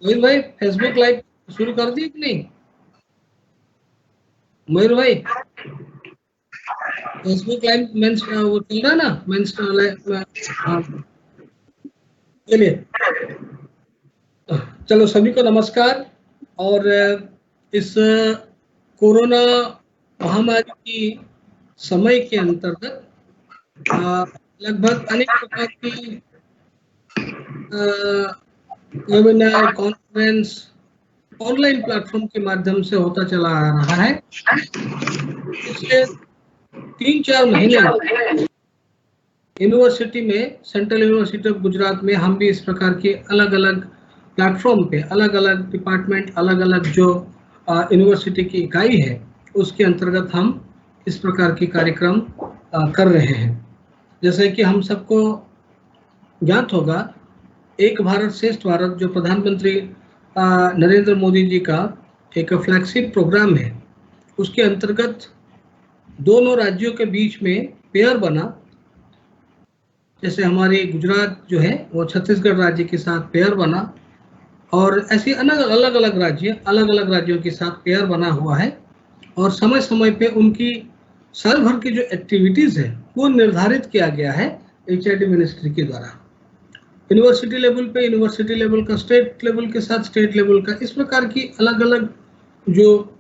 मयूर भाई Facebook live शुरू कर दिए कि नहीं? मयूर भाई फेसबुक लाइव मेंस वो चल रहा है ना, मेंस हाँ, चलिए चलो सभी को नमस्कार। और इस कोरोना महामारी की समय के अंतर्गत लगभग अनेक प्रकार की वेबिनार, कॉन्फ्रेंस ऑनलाइन प्लेटफॉर्म के माध्यम से होता चला आ रहा है। पिछले 3-4 महीने यूनिवर्सिटी में, सेंट्रल यूनिवर्सिटी ऑफ गुजरात में हम भी इस प्रकार के अलग अलग प्लेटफॉर्म पे, अलग अलग डिपार्टमेंट, अलग अलग जो यूनिवर्सिटी की इकाई है उसके अंतर्गत हम इस प्रकार के कार्यक्रम कर रहे हैं। जैसे कि हम सबको ज्ञात होगा, एक भारत श्रेष्ठ भारत जो प्रधानमंत्री नरेंद्र मोदी जी का एक फ्लैगशिप प्रोग्राम है, उसके अंतर्गत दोनों राज्यों के बीच में पेयर बना। जैसे हमारे गुजरात जो है वो छत्तीसगढ़ राज्य के साथ पेयर बना, और ऐसे अलग अलग राज्यों के साथ पेयर बना हुआ है। और समय समय पे उनकी साल भर की जो एक्टिविटीज है वो निर्धारित किया गया है HID मिनिस्ट्री के द्वारा। यूनिवर्सिटी लेवल पे यूनिवर्सिटी लेवल का, स्टेट लेवल के साथ स्टेट लेवल का, इस प्रकार की अलग अलग जो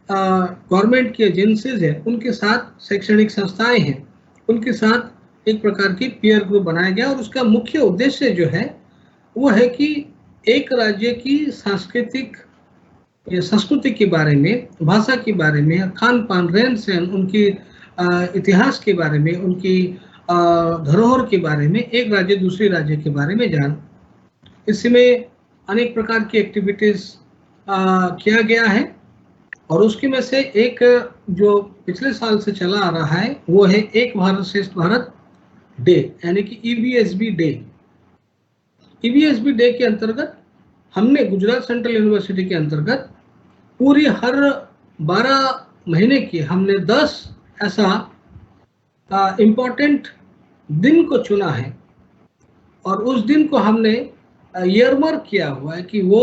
गवर्नमेंट की एजेंसीज है उनके साथ, शैक्षणिक संस्थाएं हैं उनके साथ एक प्रकार की पीयर ग्रुप बनाया गया। और उसका मुख्य उद्देश्य जो है वो है कि एक राज्य की सांस्कृतिक संस्कृति के बारे में, भाषा के बारे में, खान पान, रहन सहन, उनकी इतिहास के बारे में, उनकी धरोहर के बारे में एक राज्य दूसरे राज्य के बारे में जान। इसमें अनेक प्रकार की एक्टिविटीज किया गया है। और उसकी में से एक जो पिछले साल से चला आ रहा है वो है एक भारत श्रेष्ठ भारत डे, यानी कि EBSB डे। EBSB डे के अंतर्गत हमने गुजरात सेंट्रल यूनिवर्सिटी के अंतर्गत पूरी हर 12 महीने की हमने 10 ऐसा इम्पोर्टेंट दिन को चुना है, और उस दिन को हमने ईयरमार्क किया हुआ है कि वो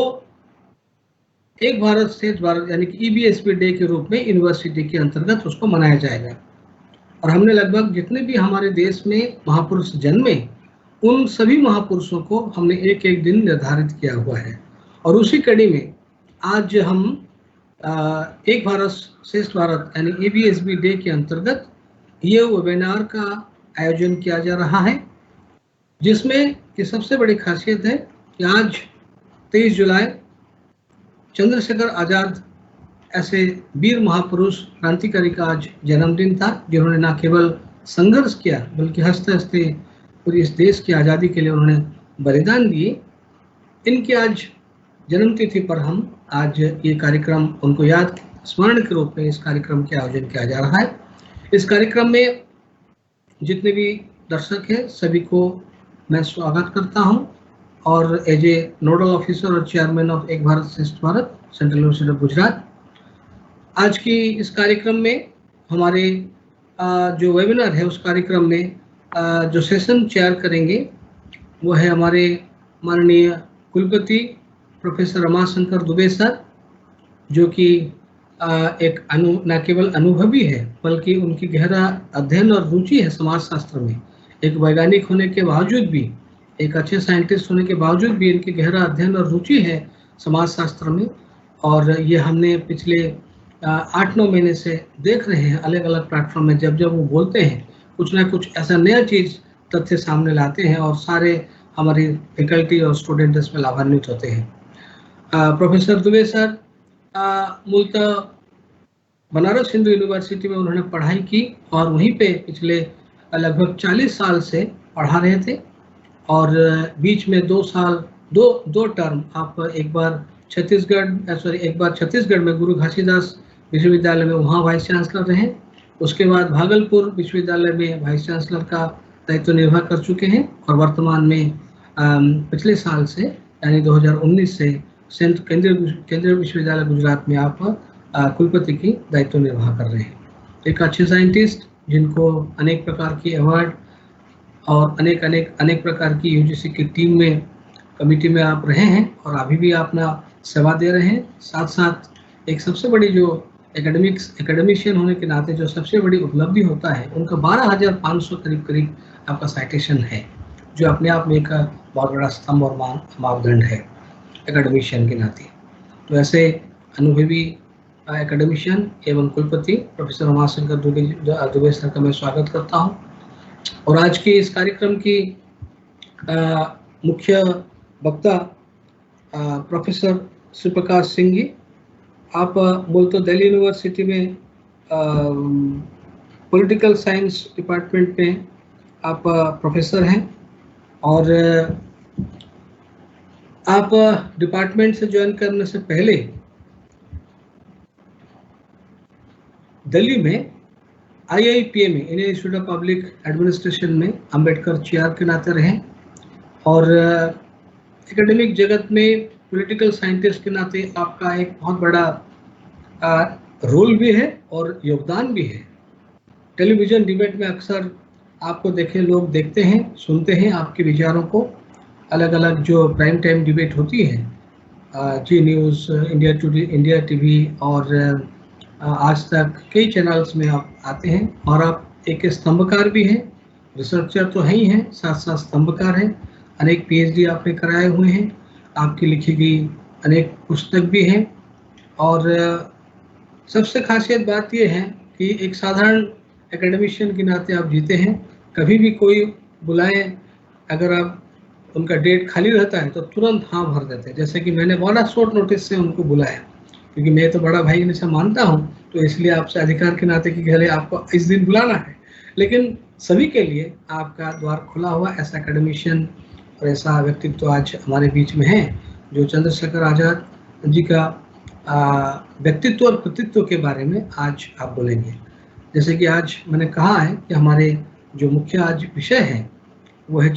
एक भारत श्रेष्ठ भारत यानी कि EBSB डे के रूप में यूनिवर्सिटी के अंतर्गत उसको मनाया जाएगा। और हमने लगभग जितने भी हमारे देश में महापुरुष जन्मे उन सभी महापुरुषों को हमने एक एक दिन निर्धारित किया हुआ है। और उसी कड़ी में आज हम एक भारत श्रेष्ठ भारत यानी EBSB डे के अंतर्गत ये वेबिनार का आयोजन किया जा रहा है, जिसमें की सबसे बड़ी खासियत है कि आज 23 जुलाई चंद्रशेखर आजाद ऐसे वीर महापुरुष क्रांतिकारी का आज जन्मदिन था, जिन्होंने न केवल संघर्ष किया बल्कि हंसते हंसते पूरी इस देश की आज़ादी के लिए उन्होंने बलिदान दिए। इनकी आज जन्मतिथि पर हम आज ये कार्यक्रम उनको याद स्मरण के रूप में इस कार्यक्रम के आयोजन किया जा रहा है। इस कार्यक्रम में जितने भी दर्शक हैं सभी को मैं स्वागत करता हूं, और एज ए नोडल ऑफिसर और चेयरमैन ऑफ एक Bharat Shreshtha Bharat central university of Gujarat, आज की इस कार्यक्रम में हमारे जो वेबिनार है उस कार्यक्रम में जो सेशन चेयर करेंगे वो है हमारे माननीय कुलपति प्रोफेसर रमाशंकर दुबे सर, जो कि एक न केवल अनुभवी है बल्कि उनकी गहरा अध्ययन और रुचि है समाजशास्त्र में। एक वैज्ञानिक होने के बावजूद भी, एक अच्छे साइंटिस्ट होने के बावजूद भी इनकी गहरा अध्ययन और रुचि है समाजशास्त्र में। और ये हमने पिछले 8-9 महीने से देख रहे हैं अलग अलग प्लेटफॉर्म में, जब जब वो बोलते हैं कुछ ना कुछ ऐसा नया चीज़ तथ्य सामने लाते हैं और सारे हमारी फैकल्टी और स्टूडेंट इसमें लाभान्वित होते हैं। प्रोफेसर दुबे सर मूलतः बनारस हिंदू यूनिवर्सिटी में उन्होंने पढ़ाई की और वहीं पे पिछले लगभग 40 साल से पढ़ा रहे थे। और बीच में 2 टर्म आप एक बार छत्तीसगढ़ में गुरु घासीदास विश्वविद्यालय में वहाँ वाइस चांसलर रहे। उसके बाद भागलपुर विश्वविद्यालय में वाइस चांसलर का दायित्व निर्वाह कर चुके हैं, और वर्तमान में पिछले साल से यानी 2019 से केंद्रीय विश्वविद्यालय गुजरात में आप कुलपति की दायित्व निर्वाह कर रहे हैं। एक अच्छे साइंटिस्ट जिनको अनेक प्रकार की अवार्ड और अनेक प्रकार की UGC की टीम में कमेटी में आप रहे हैं और अभी भी अपना सेवा दे रहे हैं। साथ साथ एक सबसे बड़ी जो एकेडमिशियन होने के नाते जो सबसे बड़ी उपलब्धि होता है, उनका 12,500 करीब आपका साइटेशन है, जो अपने आप में एक बहुत बड़ा स्तंभ और मापदंड है एकेडमिशियन के नाते। तो ऐसे अनुभवी एकेडमिशियन एवं कुलपति प्रोफेसर उमाशंकर दुबे सर का मैं स्वागत करता हूं। और आज के इस कार्यक्रम की मुख्य वक्ता प्रोफेसर शिवप्रकाश सिंह जी, आप बोल तो दिल्ली यूनिवर्सिटी में पॉलिटिकल साइंस डिपार्टमेंट में आप प्रोफेसर हैं और आप डिपार्टमेंट से ज्वाइन करने से पहले दिल्ली में IIPA में, Indian institute of public administration में अंबेडकर चेयर के नाते रहे और एकेडमिक जगत में पॉलिटिकल साइंटिस्ट के नाते आपका एक बहुत बड़ा रोल भी है और योगदान भी है। टेलीविजन डिबेट में अक्सर आपको लोग देखते हैं, सुनते हैं आपके विचारों को। अलग अलग जो प्राइम टाइम डिबेट होती है, Zee News, India Today, India TV और आज तक कई चैनल्स में आप आते हैं और आप एक स्तंभकार भी हैं, रिसर्चर तो है ही हैं, साथ साथ स्तंभकार हैं। अनेक PhD आपने कराए हुए हैं, आपकी लिखी गई अनेक पुस्तक भी हैं और सबसे खासियत बात यह है कि एक साधारण एकेडमिशियन के नाते आप जीते हैं। कभी भी कोई बुलाए, अगर आप उनका डेट खाली रहता है तो तुरंत हाँ भर देते हैं। जैसे कि मैंने बड़ा शॉर्ट नोटिस से उनको बुलाया, क्योंकि मैं तो बड़ा भाई इनसे मानता हूँ, तो इसलिए आपसे अधिकार के नाते कि घरे आपको इस दिन बुलाना है। लेकिन सभी के लिए आपका द्वार खुला हुआ ऐसा एकेडमिशियन और ऐसा व्यक्तित्व तो आज हमारे बीच में है, जो चंद्रशेखर आज़ाद जी का व्यक्तित्व और कृतित्व के बारे में आज आप बोलेंगे। जैसे कि आज मैंने कहा है कि हमारे जो मुख्य आज विषय है वो है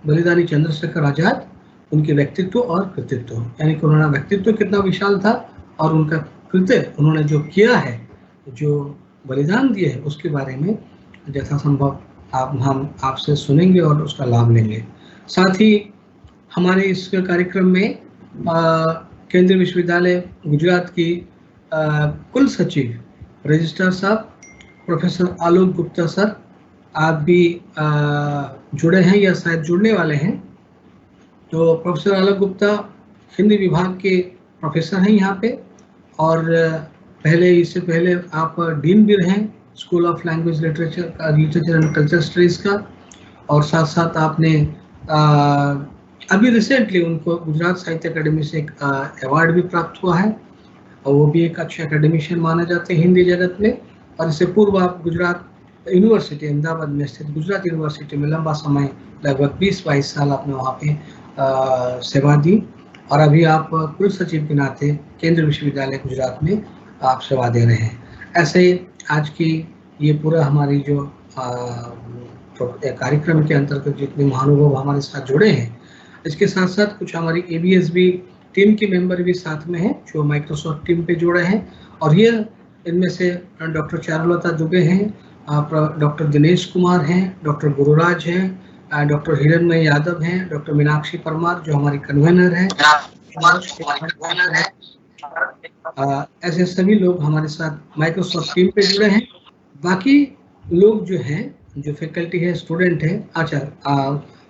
बलिदानी चंद्रशेखर आज़ाद, उनके व्यक्तित्व और कृतित्व, यानी कि उन्होंने व्यक्तित्व कितना विशाल था और उनका कृत्य, उन्होंने जो किया है, जो बलिदान दिए है, उसके बारे में यथासंभव हम आपसे सुनेंगे और उसका लाभ लेंगे। साथ ही हमारे इस कार्यक्रम में केंद्रीय विश्वविद्यालय गुजरात की कुल सचिव रजिस्ट्रार साहब प्रोफेसर आलोक गुप्ता सर, आप भी जुड़े हैं या शायद जुड़ने वाले हैं। तो प्रोफेसर आलोक गुप्ता हिंदी विभाग के प्रोफेसर हैं यहाँ पे, और इससे पहले आप डीन भी रहे school of language literature and culture studies का, और साथ साथ आपने अभी रिसेंटली उनको गुजरात साहित्य अकेडमी से एक अवार्ड भी प्राप्त हुआ है, और वो भी एक अच्छे एकेडमिशियन माने जाते हैं हिंदी जगत में। और इससे पूर्व आप गुजरात यूनिवर्सिटी अहमदाबाद में स्थित गुजरात यूनिवर्सिटी में लंबा समय, लगभग 20-22 साल आपने वहाँ पे सेवा दी, और अभी आप कुल सचिव के नाते केंद्रीय विश्वविद्यालय गुजरात में आप सेवा दे रहे हैं। ऐसे आज की ये पूरा हमारी जो कार्यक्रम के अंतर्गत जितने महानुभाव हमारे साथ जुड़े हैं, इसके साथ साथ कुछ हमारी ABSB टीम के मेंबर भी साथ में हैं, जो माइक्रोसॉफ्ट टीम पे जुड़े हैं। और ये इनमें से डॉक्टर चारुलता दुबे हैं, डॉक्टर दिनेश कुमार हैं, डॉक्टर गुरुराज हैं, डॉक्टर हिरणमय यादव हैं, डॉक्टर मीनाक्षी परमार जो हमारी कन्वेनर हैं, ऐसे सभी लोग हमारे साथ माइक्रोसॉफ्ट टीम पे जुड़े हैं। बाकी लोग जो हैं, जो फैकल्टी है, स्टूडेंट है, आचार्य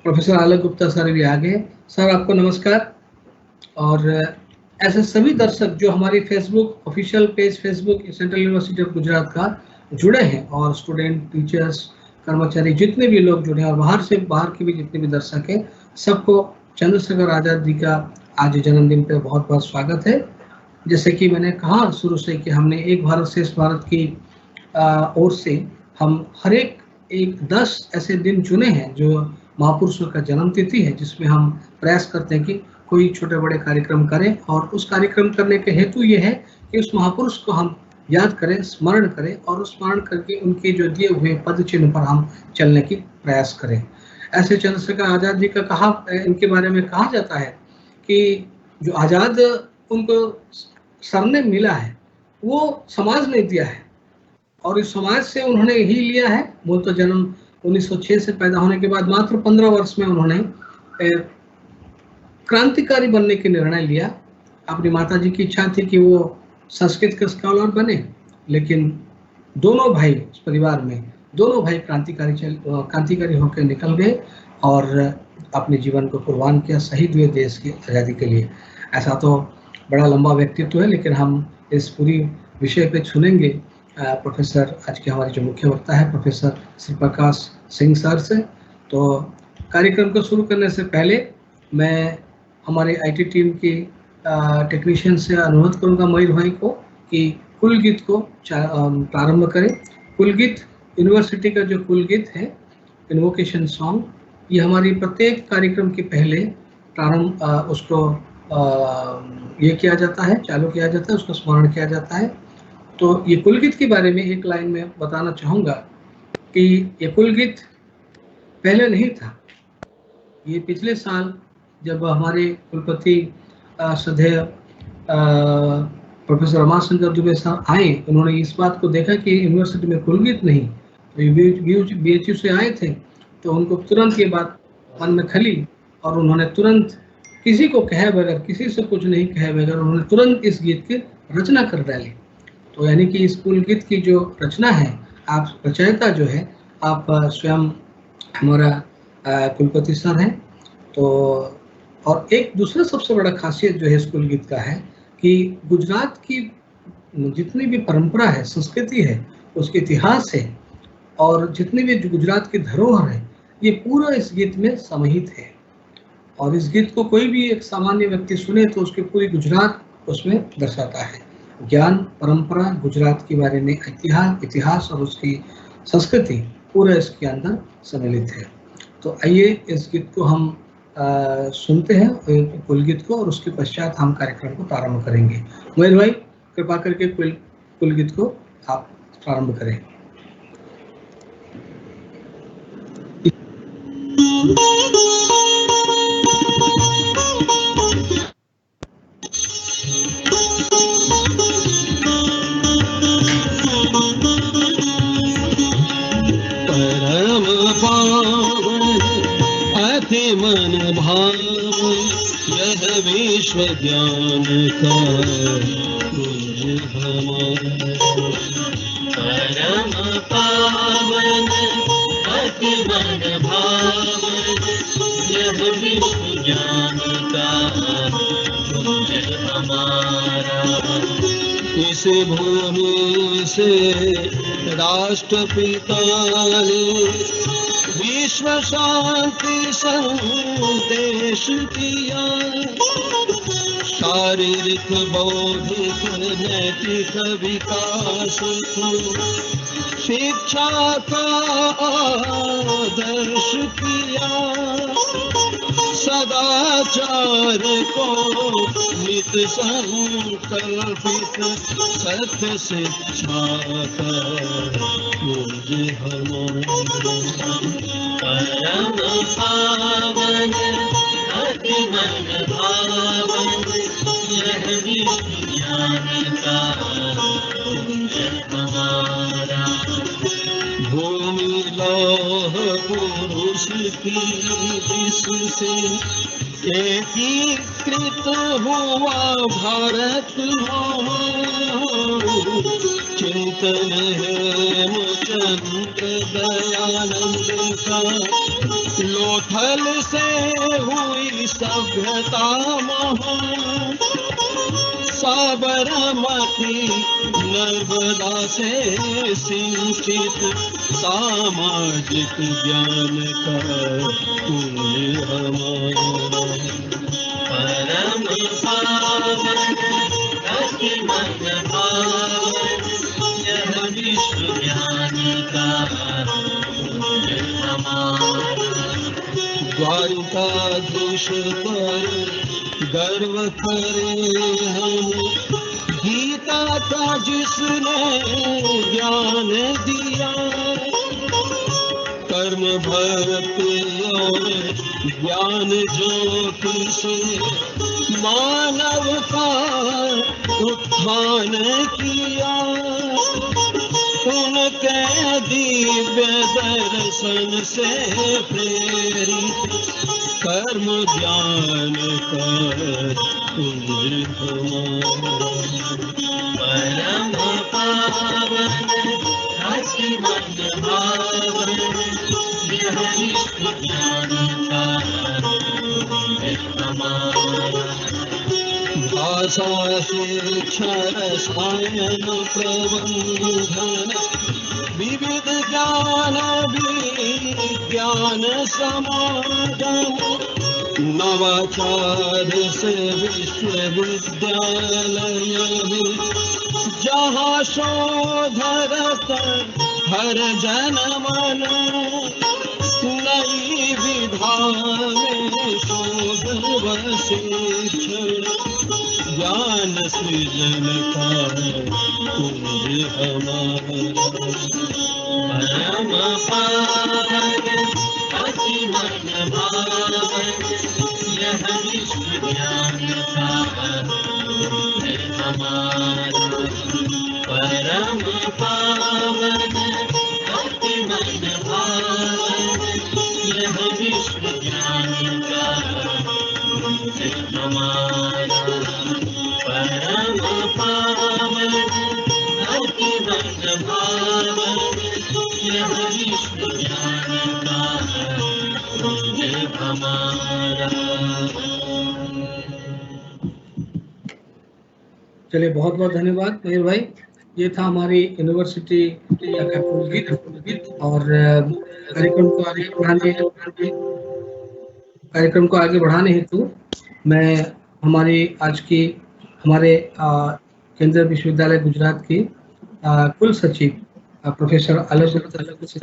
प्रोफेसर आलोक गुप्ता सर भी आ गए। सर आपको नमस्कार। और ऐसे सभी दर्शक जो हमारी Facebook official page Facebook central university of Gujarat का जुड़े हैं, और स्टूडेंट, टीचर्स, कर्मचारी, जितने भी लोग जुड़े हैं, और बाहर के भी जितने भी दर्शक हैं, सबको चंद्रशेखर आज़ाद जी का आज जन्मदिन पे बहुत बहुत स्वागत है। जैसे कि मैंने कहा शुरू से कि हमने एक भारत श्रेष्ठ भारत की ओर से हम हर एक 10 ऐसे दिन चुने हैं जो महापुरुषों का जन्म तिथि है, जिसमें हम प्रयास करते हैं कि कोई छोटे बड़े कार्यक्रम करें, और उस कार्यक्रम करने के हेतु ये है कि उस महापुरुष को हम याद करें, स्मरण करें, और स्मरण करके उनके जो दिए हुए पद चिन्ह पर हम चलने की प्रयास करें। ऐसे चंद्रशेखर आज़ाद जी का इनके बारे में कहा जाता है कि जो आज़ाद उनको सरनेम मिला है वो समाज ने दिया है, और इस समाज से उन्होंने ही लिया है। वो तो जन्म 1906 से पैदा होने के बाद मात्र 15 वर्ष में उन्होंने क्रांतिकारी बनने के निर्णय लिया। अपनी माताजी की इच्छा थी कि वो संस्कृत के स्कॉलर बने, लेकिन दोनों भाई, इस परिवार में दोनों भाई क्रांतिकारी होकर निकल गए और अपने जीवन को कुर्बान किया, शहीद हुए देश की आज़ादी के लिए। ऐसा तो बड़ा लंबा व्यक्तित्व है, लेकिन हम इस पूरी विषय पे सुनेंगे प्रोफेसर, आज के हमारे जो मुख्य वक्ता है प्रोफेसर श्री प्रकाश सिंह सर से। तो कार्यक्रम को शुरू करने से पहले मैं हमारे आईटी टीम की टेक्नीशियन से अनुरोध करूंगा मयूर भाई को कि कुल गीत को प्रारंभ करें। कुल गीत यूनिवर्सिटी का जो कुल गीत है, इन्वोकेशन सॉन्ग, ये हमारी प्रत्येक कार्यक्रम के पहले प्रारंभ उसको ये किया जाता है, चालू किया जाता है, उसको स्मरण किया जाता है। तो ये कुल गीत के बारे में एक लाइन में बताना चाहूँगा कि ये कुल गीत पहले नहीं था। ये पिछले साल जब हमारे कुलपति श्रद्धेय प्रोफेसर रमाशंकर दुबे साहब आए, उन्होंने इस बात को देखा कि यूनिवर्सिटी में कुल गीत नहीं, तो BHU से आए थे, तो उनको तुरंत ये बात मन में खली और उन्होंने तुरंत किसी को कहे बगैर, किसी से कुछ नहीं कहे बगैर, उन्होंने तुरंत इस गीत की रचना कर डाली। तो यानी कि इस कुल गीत की जो रचना है, आप रचयिता जो है आप स्वयं हमारा कुलपति सर हैं। तो और एक दूसरा सबसे बड़ा खासियत जो है इस कुल गीत का है कि गुजरात की जितनी भी परंपरा है, संस्कृति है, उसके इतिहास है और जितनी भी गुजरात की धरोहर है, ये पूरा इस गीत में समाहित है। और इस गीत को कोई भी एक सामान्य व्यक्ति सुने तो उसके पूरी गुजरात उसमें दर्शाता है। ज्ञान, परंपरा, गुजरात के बारे में इतिहास और उसकी संस्कृति पूरा इसके अंदर सम्मिलित है। तो आइए इस गीत को हम सुनते हैं, कुल गीत को, और उसके पश्चात हम कार्यक्रम को प्रारंभ करेंगे। मयूर भाई कृपा करके कुल गीत को आप प्रारंभ करें। मन भाव यह विश्व ज्ञान का कुंज हमारा, परम पावन अति मन भावन यह विश्व ज्ञान का कुंज हमारा। इस भूमि से राष्ट्रपिता ने विश्व शांति संदेश किया, शारीरिक बौद्धिक नैतिक विकास को शिक्षा का आदर्श किया, सदाचार को नित संकल्पित सत्य शिक्षा का कुंज हमारा, परम पावन अति मन भावन यह विश्व ज्ञान का कुंज हमारा। भूमि लौह पुरुष की जिससे एकीकृत हुआ भारत हो, चिंतन है मुचंद्र दयानंद का, लोथल से हुई सभ्यता महान, साबरमती नर्मदा से सिंचित सामाजिक ज्ञान का कुंज हमारा, परम पावन अति मन भावन यह विश्व ज्ञान का कुंज हमारा। द्वारकाधीश पर गर्व करें हम, गीता का जिसने ज्ञान दिया, कर्म भक्ति और ज्ञान ज्योति से मानव का उत्थान किया, उनके दिव्य दर्शन से प्रेरित कर्म ज्ञान कर कुंज हमारा परम पावन हसी मन भावन यह विश्व ज्ञान का हमारा भाषा शिक्षण सायन प्रबंधन विविध ज्ञान विज्ञान समागम नवाचार से विश्वविद्यालय जहाँ शोधरत हर जन मन नई विधा में शोध व शिक्षण ज्ञान सृजन का कुंज हमारा परम पावन अति मन भावन यह विश्व ज्ञान का कुंज हमारा परम पावन अति मन भावन यह विश्व ज्ञान का कुंज हमारा परम पावन अति मन भावन यह विश्व ज्ञान का कुंज हमारा। चलिए, बहुत बहुत धन्यवाद मयूर भाई। ये था हमारी यूनिवर्सिटी का कुलगीत। और कार्यक्रम को आगे बढ़ाने हेतु मैं हमारे केंद्रीय विश्वविद्यालय गुजरात की कुल सचिव प्रोफेसर अलग गुप्ता से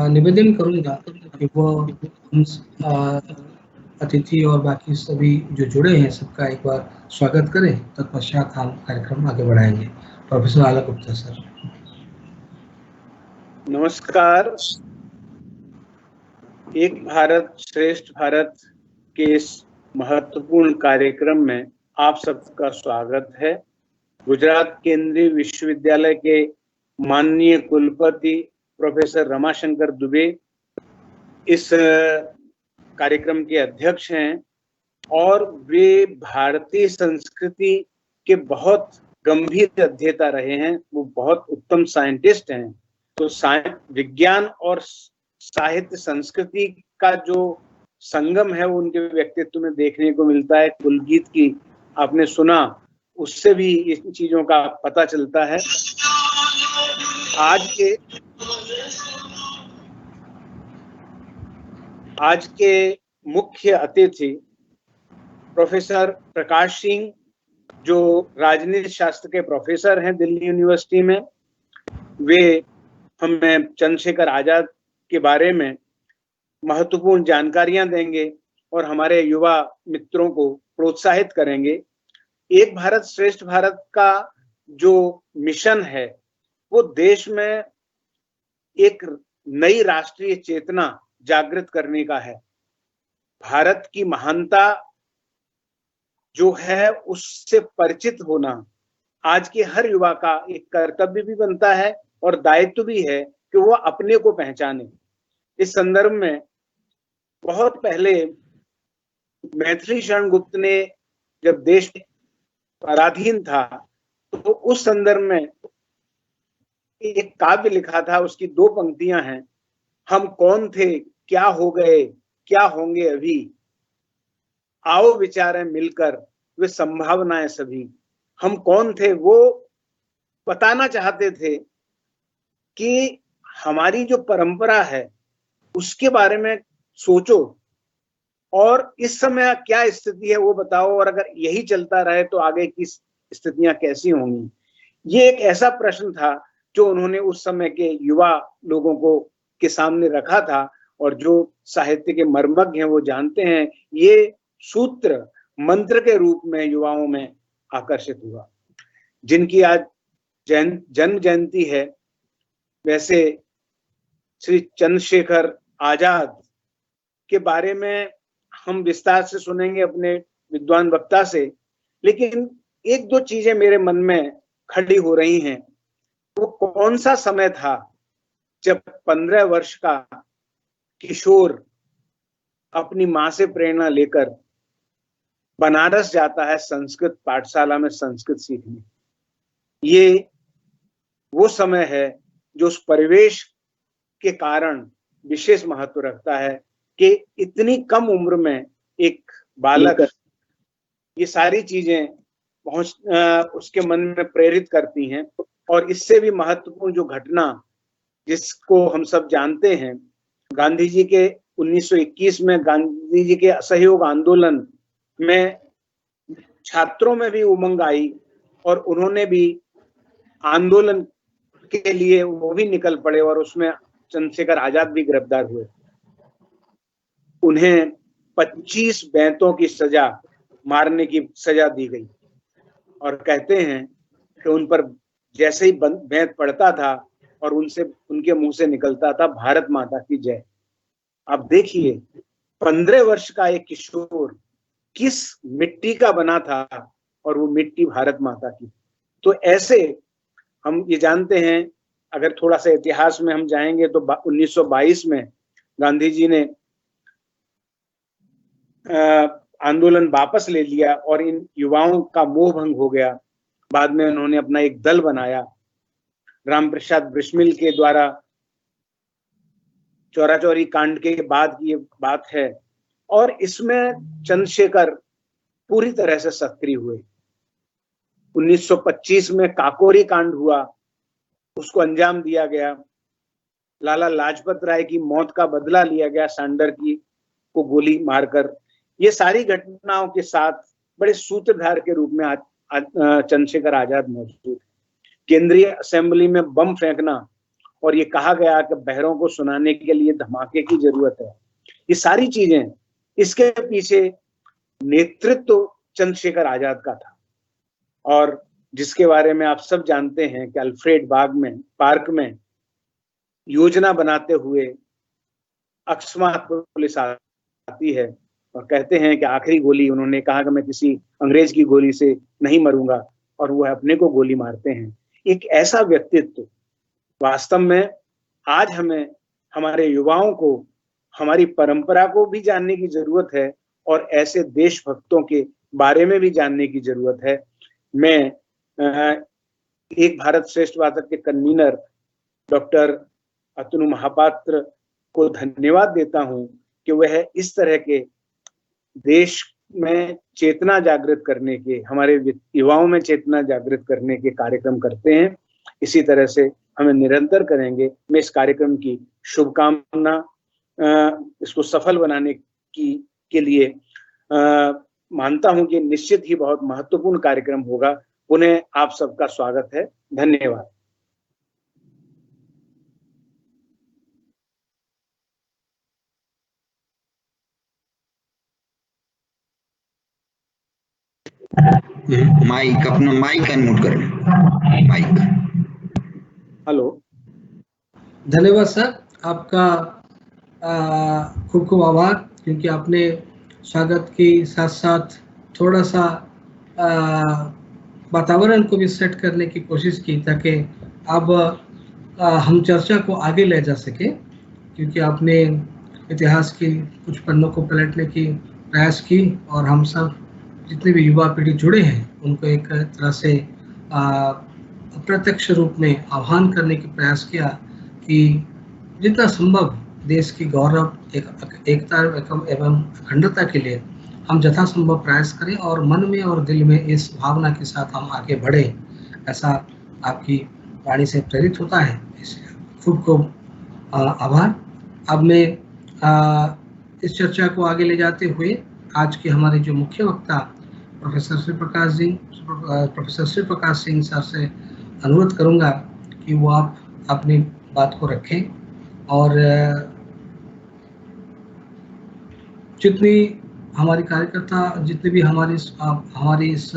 निवेदन करूंगा कि वो हम अतिथि और बाकी सभी जो जुड़े हैं सबका एक बार स्वागत करें, तत्पश्चात हम कार्यक्रम आगे बढ़ाएंगे। प्रोफेसर अलग गुप्ता सर। नमस्कार। एक भारत श्रेष्ठ भारत के इस महत्वपूर्ण कार्यक्रम में आप सबका स्वागत है। गुजरात केंद्रीय विश्वविद्यालय के माननीय कुलपति प्रोफेसर रमाशंकर दुबे इस कार्यक्रम के अध्यक्ष हैं और वे भारतीय संस्कृति के बहुत गंभीर अध्येता रहे हैं। वो बहुत उत्तम साइंटिस्ट हैं। तो विज्ञान और साहित्य संस्कृति का जो संगम है वो उनके व्यक्तित्व में देखने को मिलता है। कुलगीत की आपने सुना, उससे भी इन चीजों का पता चलता है। आज के मुख्य अतिथि प्रोफेसर प्रकाश सिंह, जो राजनीति शास्त्र के प्रोफेसर हैं दिल्ली यूनिवर्सिटी में, वे हमें चंद्रशेखर आजाद के बारे में महत्वपूर्ण जानकारियां देंगे और हमारे युवा मित्रों को प्रोत्साहित करेंगे। एक भारत श्रेष्ठ भारत का जो मिशन है वो देश में एक नई राष्ट्रीय चेतना जागृत करने का है। भारत की महानता जो है उससे परिचित होना आज के हर युवा का एक कर्तव्य भी बनता है और दायित्व भी है कि वो अपने को पहचाने। इस संदर्भ में बहुत पहले मैथिली शरण गुप्त ने जब देश पराधीन था तो उस संदर्भ में एक काव्य लिखा था। उसकी 2 पंक्तियां हैं। हम कौन थे, क्या हो गए, क्या होंगे अभी, आओ विचारें मिलकर वे संभावनाएं सभी। हम कौन थे, वो बताना चाहते थे कि हमारी जो परंपरा है उसके बारे में सोचो और इस समय क्या स्थिति है वो बताओ, और अगर यही चलता रहे तो आगे की स्थितियां कैसी होंगी। ये एक ऐसा प्रश्न था जो उन्होंने उस समय के युवा लोगों को के सामने रखा था और जो साहित्य के मर्मज्ञ हैं वो जानते हैं ये सूत्र मंत्र के रूप में युवाओं में आकर्षित हुआ। जिनकी आज जन्म जयंती है, वैसे श्री चंद्रशेखर आजाद के बारे में हम विस्तार से सुनेंगे अपने विद्वान वक्ता से, लेकिन 1-2 चीजें मेरे मन में खड़ी हो रही हैं। वो कौन सा समय था जब 15 वर्ष का किशोर अपनी मां से प्रेरणा लेकर बनारस जाता है संस्कृत पाठशाला में संस्कृत सीखने। ये वो समय है जो उस परिवेश के कारण विशेष महत्व रखता है कि इतनी कम उम्र में एक बालक ये सारी चीजें उसके मन में प्रेरित करती हैं। और इससे भी महत्वपूर्ण जो घटना जिसको हम सब जानते हैं, गांधी जी के 1921 में गांधी जी के असहयोग आंदोलन में छात्रों में भी उमंग आई और उन्होंने भी आंदोलन के लिए वो भी निकल पड़े और उसमें चंद्रशेखर आजाद भी गिरफ्तार हुए। उन्हें 25 बैंतों की सजा, मारने की सजा दी गई और कहते हैं कि उन पर जैसे ही बैंत पड़ता था और उनके मुंह से निकलता था भारत माता की जय। अब देखिए 15 वर्ष का एक किशोर किस मिट्टी का बना था और वो मिट्टी भारत माता की। तो ऐसे हम ये जानते हैं, अगर थोड़ा सा इतिहास में हम जाएंगे तो 1922 में गांधी जी ने आंदोलन वापस ले लिया और इन युवाओं का मोह भंग हो गया। बाद में उन्होंने अपना एक दल बनाया। राम प्रसाद बिस्मिल के द्वारा चौरा चौरी कांड के बाद की ये बात है और इसमें चंद्रशेखर पूरी तरह से सक्रिय हुए। 1925 में काकोरी कांड हुआ, उसको अंजाम दिया गया। लाला लाजपत राय की मौत का बदला लिया गया सांडर को गोली मारकर। ये सारी घटनाओं के साथ बड़े सूत्रधार के रूप में चंद्रशेखर आजाद मौजूद। केंद्रीय असेंबली में बम फेंकना और ये कहा गया कि बहरों को सुनाने के लिए धमाके की जरूरत है। ये सारी चीजें, इसके पीछे नेतृत्व चंद्रशेखर आजाद का था और जिसके बारे में आप सब जानते हैं कि अल्फ्रेड पार्क में योजना बनाते हुए अकस्मात पुलिस आती है और कहते हैं कि आखिरी गोली, उन्होंने कहा कि मैं किसी अंग्रेज की गोली से नहीं मरूंगा और वो अपने को गोली मारते हैं। एक ऐसा व्यक्तित्व वास्तव में आज हमें, हमारे युवाओं को, हमारी परंपरा को भी जानने की जरूरत है और ऐसे देशभक्तों के बारे में भी जानने की जरूरत है। मैं एक भारत श्रेष्ठ भारत के कन्वीनर डॉक्टर अतनु महापात्र को धन्यवाद देता हूं कि वह इस तरह के देश में चेतना जागृत करने के, हमारे युवाओं में चेतना जागृत करने के कार्यक्रम करते हैं। इसी तरह से हमें निरंतर करेंगे। मैं इस कार्यक्रम की शुभकामना, इसको सफल बनाने के लिए मानता हूं कि निश्चित ही बहुत महत्वपूर्ण कार्यक्रम होगा। उन्हें आप सबका स्वागत है। धन्यवाद। माइक, अपना माइक अनम्यूट करो। माइक। हेलो। धन्यवाद सर, आपका खूब खूब आभार, क्योंकि आपने स्वागत के साथ साथ थोड़ा सा वातावरण को भी सेट करने की कोशिश की ताकि अब हम चर्चा को आगे ले जा सके, क्योंकि आपने इतिहास की कुछ पन्नों को पलटने की प्रयास की और हम सब जितने भी युवा पीढ़ी जुड़े हैं उनको एक तरह से अप्रत्यक्ष रूप में आह्वान करने की प्रयास किया कि जितना संभव देश की गौरव, एकता एवं अखंडता के लिए हम यथासंभव प्रयास करें और मन में और दिल में इस भावना के साथ हम आगे बढ़े। ऐसा आपकी वाणी से प्रेरित होता है। इसलिए खूब खूब आभार। अब मैं इस चर्चा को आगे ले जाते हुए आज के हमारे जो मुख्य वक्ता प्रोफेसर श्री प्रकाश सिंह सर से अनुरोध करूंगा कि वो आप अपनी बात को रखें और जितनी हमारी कार्यकर्ता, जितने भी हमारी इस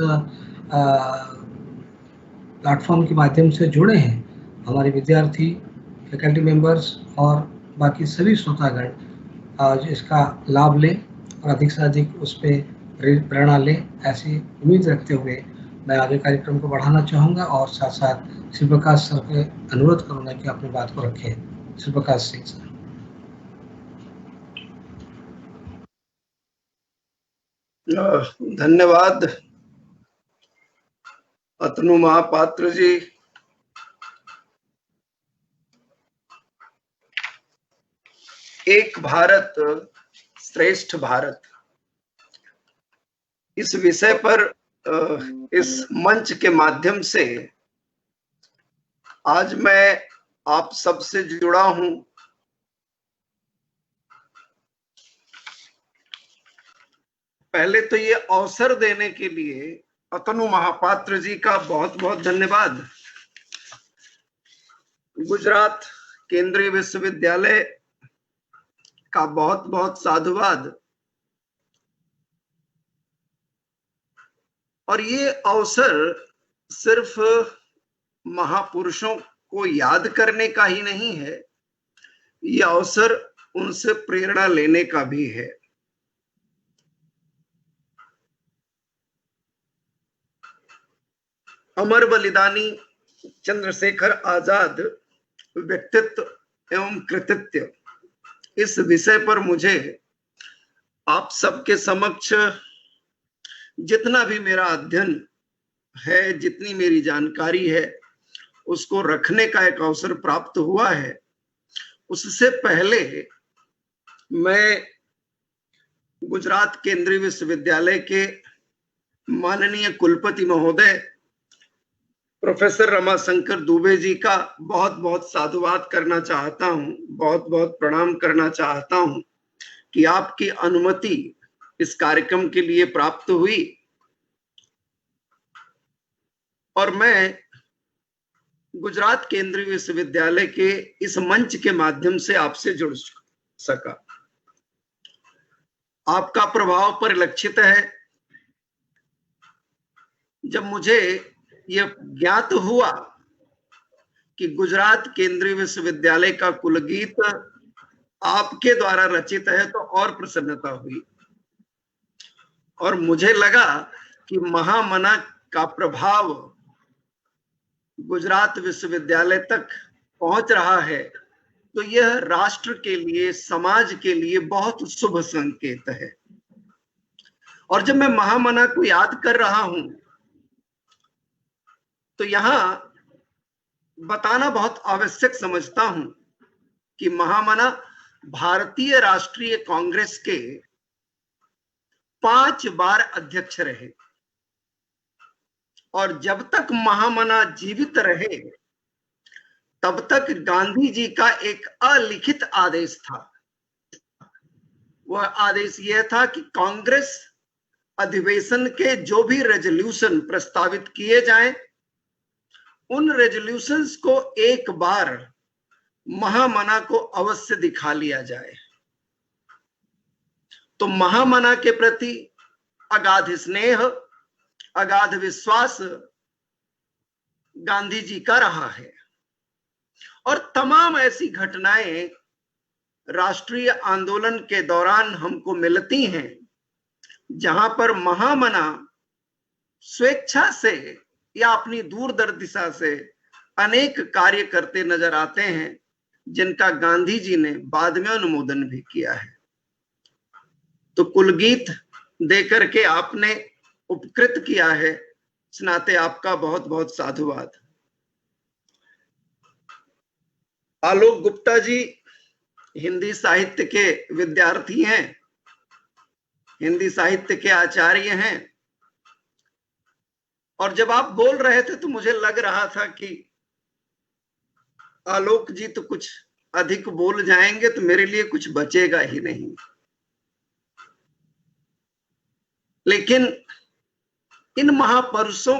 प्लेटफॉर्म के माध्यम से जुड़े हैं, हमारे विद्यार्थी, फैकल्टी मेंबर्स और बाकी सभी श्रोतागण आज इसका लाभ लें और अधिक से अधिक उस पर प्रेरणा लें, ऐसी उम्मीद रखते हुए मैं आगे कार्यक्रम को बढ़ाना चाहूँगा और साथ साथ श्री प्रकाश सर के अनुरोध करूँगा कि अपनी बात को रखें। श्री प्रकाश सिंह सर। धन्यवाद अतनु महापात्र जी। एक भारत श्रेष्ठ भारत, इस विषय पर इस मंच के माध्यम से आज मैं आप सबसे जुड़ा हूं। पहले तो ये अवसर देने के लिए अतनु महापात्र जी का बहुत बहुत धन्यवाद। गुजरात केंद्रीय विश्वविद्यालय का बहुत बहुत साधुवाद। और ये अवसर सिर्फ महापुरुषों को याद करने का ही नहीं है, ये अवसर उनसे प्रेरणा लेने का भी है। अमर बलिदानी चंद्रशेखर आजाद व्यक्तित्व एवं कृतित्व, इस विषय पर मुझे आप सबके समक्ष जितना भी मेरा अध्ययन है, जितनी मेरी जानकारी है, उसको रखने का एक अवसर प्राप्त हुआ है। उससे पहले मैं गुजरात केंद्रीय विश्वविद्यालय के माननीय कुलपति महोदय प्रोफेसर रमाशंकर दुबे जी का बहुत बहुत साधुवाद करना चाहता हूं, बहुत बहुत प्रणाम करना चाहता हूं कि आपकी अनुमति इस कार्यक्रम के लिए प्राप्त हुई और मैं गुजरात केंद्रीय विश्वविद्यालय के इस मंच के माध्यम से आपसे जुड़ सका। आपका प्रभाव परिलक्षित है। जब मुझे यह ज्ञात हुआ कि गुजरात केंद्रीय विश्वविद्यालय का कुलगीत आपके द्वारा रचित है तो और प्रसन्नता हुई और मुझे लगा कि महामना का प्रभाव गुजरात विश्वविद्यालय तक पहुंच रहा है तो यह राष्ट्र के लिए, समाज के लिए बहुत शुभ संकेत है। और जब मैं महामना को याद कर रहा हूं तो यहां बताना बहुत आवश्यक समझता हूं कि महामना भारतीय राष्ट्रीय कांग्रेस के 5 बार अध्यक्ष रहे और जब तक महामना जीवित रहे तब तक गांधी जी का एक अलिखित आदेश था। वह आदेश यह था कि कांग्रेस अधिवेशन के जो भी रेजोल्यूशन प्रस्तावित किए जाएं, उन रेजोल्यूशंस को एक बार महामना को अवश्य दिखा लिया जाए। तो महामना के प्रति अगाध स्नेह, अगाध विश्वास गांधी जी का रहा है और तमाम ऐसी घटनाएं राष्ट्रीय आंदोलन के दौरान हमको मिलती हैं जहां पर महामना स्वेच्छा से या अपनी दूरदर्शिता से अनेक कार्य करते नजर आते हैं जिनका गांधी जी ने बाद में अनुमोदन भी किया है। तो कुलगीत देकर के आपने उपकृत किया है, इस नाते आपका बहुत बहुत साधुवाद। आलोक गुप्ता जी हिंदी साहित्य के विद्यार्थी हैं, हिंदी साहित्य के आचार्य हैं और जब आप बोल रहे थे तो मुझे लग रहा था कि आलोक जी तो कुछ अधिक बोल जाएंगे तो मेरे लिए कुछ बचेगा ही नहीं। लेकिन इन महापुरुषों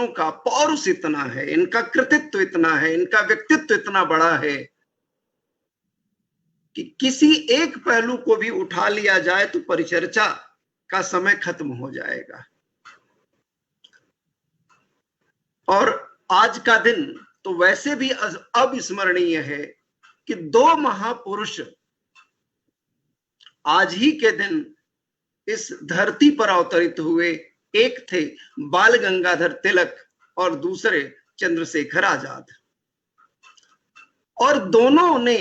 का पौरुष इतना है, इनका कृतित्व इतना है, इनका व्यक्तित्व इतना बड़ा है कि किसी एक पहलू को भी उठा लिया जाए तो परिचर्चा का समय खत्म हो जाएगा। और आज का दिन तो वैसे भी अविस्मरणीय है कि 2 महापुरुष आज ही के दिन इस धरती पर अवतरित हुए एक थे बाल गंगाधर तिलक और दूसरे चंद्रशेखर आजाद, और दोनों ने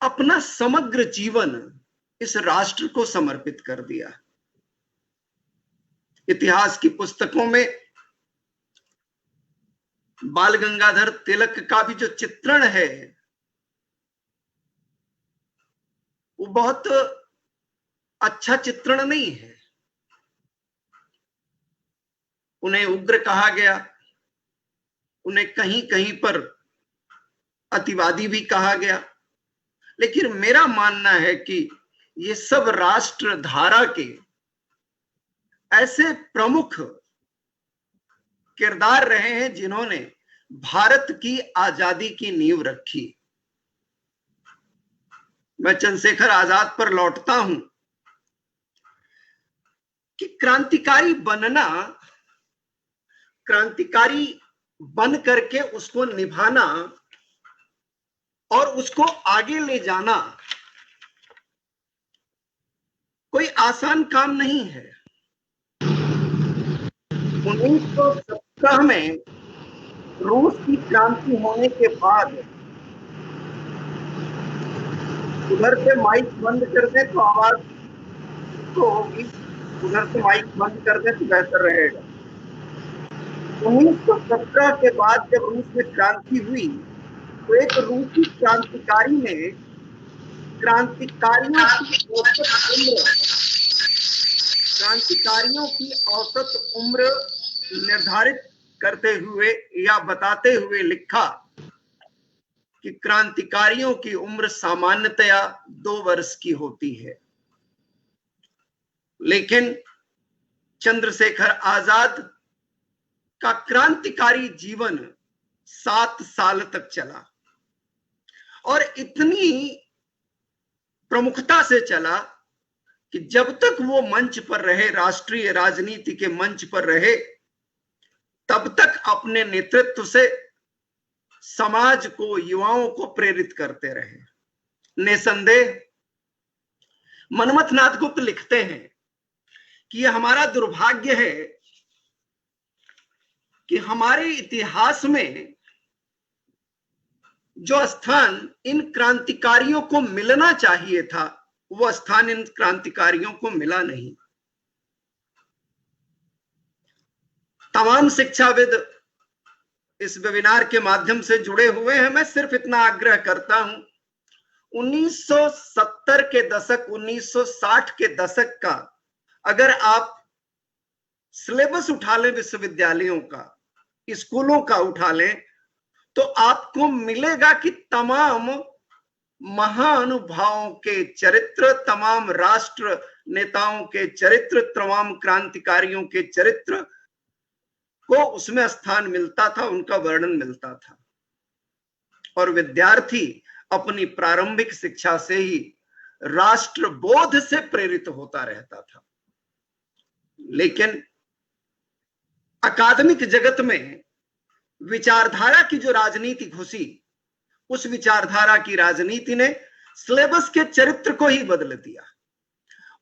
अपना समग्र जीवन इस राष्ट्र को समर्पित कर दिया। इतिहास की पुस्तकों में बाल गंगाधर तिलक का भी जो चित्रण है वो बहुत अच्छा चित्रण नहीं है। उन्हें उग्र कहा गया, उन्हें कहीं कहीं पर अतिवादी भी कहा गया, लेकिन मेरा मानना है कि ये सब राष्ट्र धारा के ऐसे प्रमुख किरदार रहे हैं जिन्होंने भारत की आजादी की नींव रखी। मैं चंद्रशेखर आजाद पर लौटता हूं कि क्रांतिकारी बनना, क्रांतिकारी बन करके उसको निभाना और उसको आगे ले जाना कोई आसान काम नहीं है। 1917 में रूस की क्रांति होने के बाद उधर से माइक बंद कर दे तो आवाज तो होगी, उधर से माइक बंद कर दे तो बेहतर रहेगा। 1917 के बाद जब रूस में क्रांति हुई तो एक रूसी क्रांतिकारी ने क्रांतिकारियों की औसत उम्र निर्धारित करते हुए या बताते हुए लिखा कि क्रांतिकारियों की उम्र सामान्यतया 2 वर्ष की होती है, लेकिन चंद्रशेखर आजाद का क्रांतिकारी जीवन 7 साल तक चला और इतनी प्रमुखता से चला कि जब तक वो मंच पर रहे, राष्ट्रीय राजनीति के मंच पर रहे, तब तक अपने नेतृत्व से समाज को, युवाओं को प्रेरित करते रहे। निसंदेह मनमथ नाथ गुप्त लिखते हैं कि यह हमारा दुर्भाग्य है कि हमारे इतिहास में जो स्थान इन क्रांतिकारियों को मिलना चाहिए था वो स्थान इन क्रांतिकारियों को मिला नहीं। तमाम शिक्षाविद इस वेबिनार के माध्यम से जुड़े हुए हैं। मैं सिर्फ इतना आग्रह करता हूं, 1970 के दशक, 1960 के दशक का अगर आप सिलेबस उठा लें, विश्वविद्यालयों का, स्कूलों का उठा लें, तो आपको मिलेगा कि तमाम महानुभावों के चरित्र, तमाम राष्ट्र नेताओं के चरित्र, तमाम क्रांतिकारियों के चरित्र को उसमें स्थान मिलता था, उनका वर्णन मिलता था। और विद्यार्थी अपनी प्रारंभिक शिक्षा से ही राष्ट्रबोध से प्रेरित होता रहता था। लेकिन अकादमिक जगत में विचारधारा की जो राजनीति घुसी, उस विचारधारा की राजनीति ने सिलेबस के चरित्र को ही बदल दिया।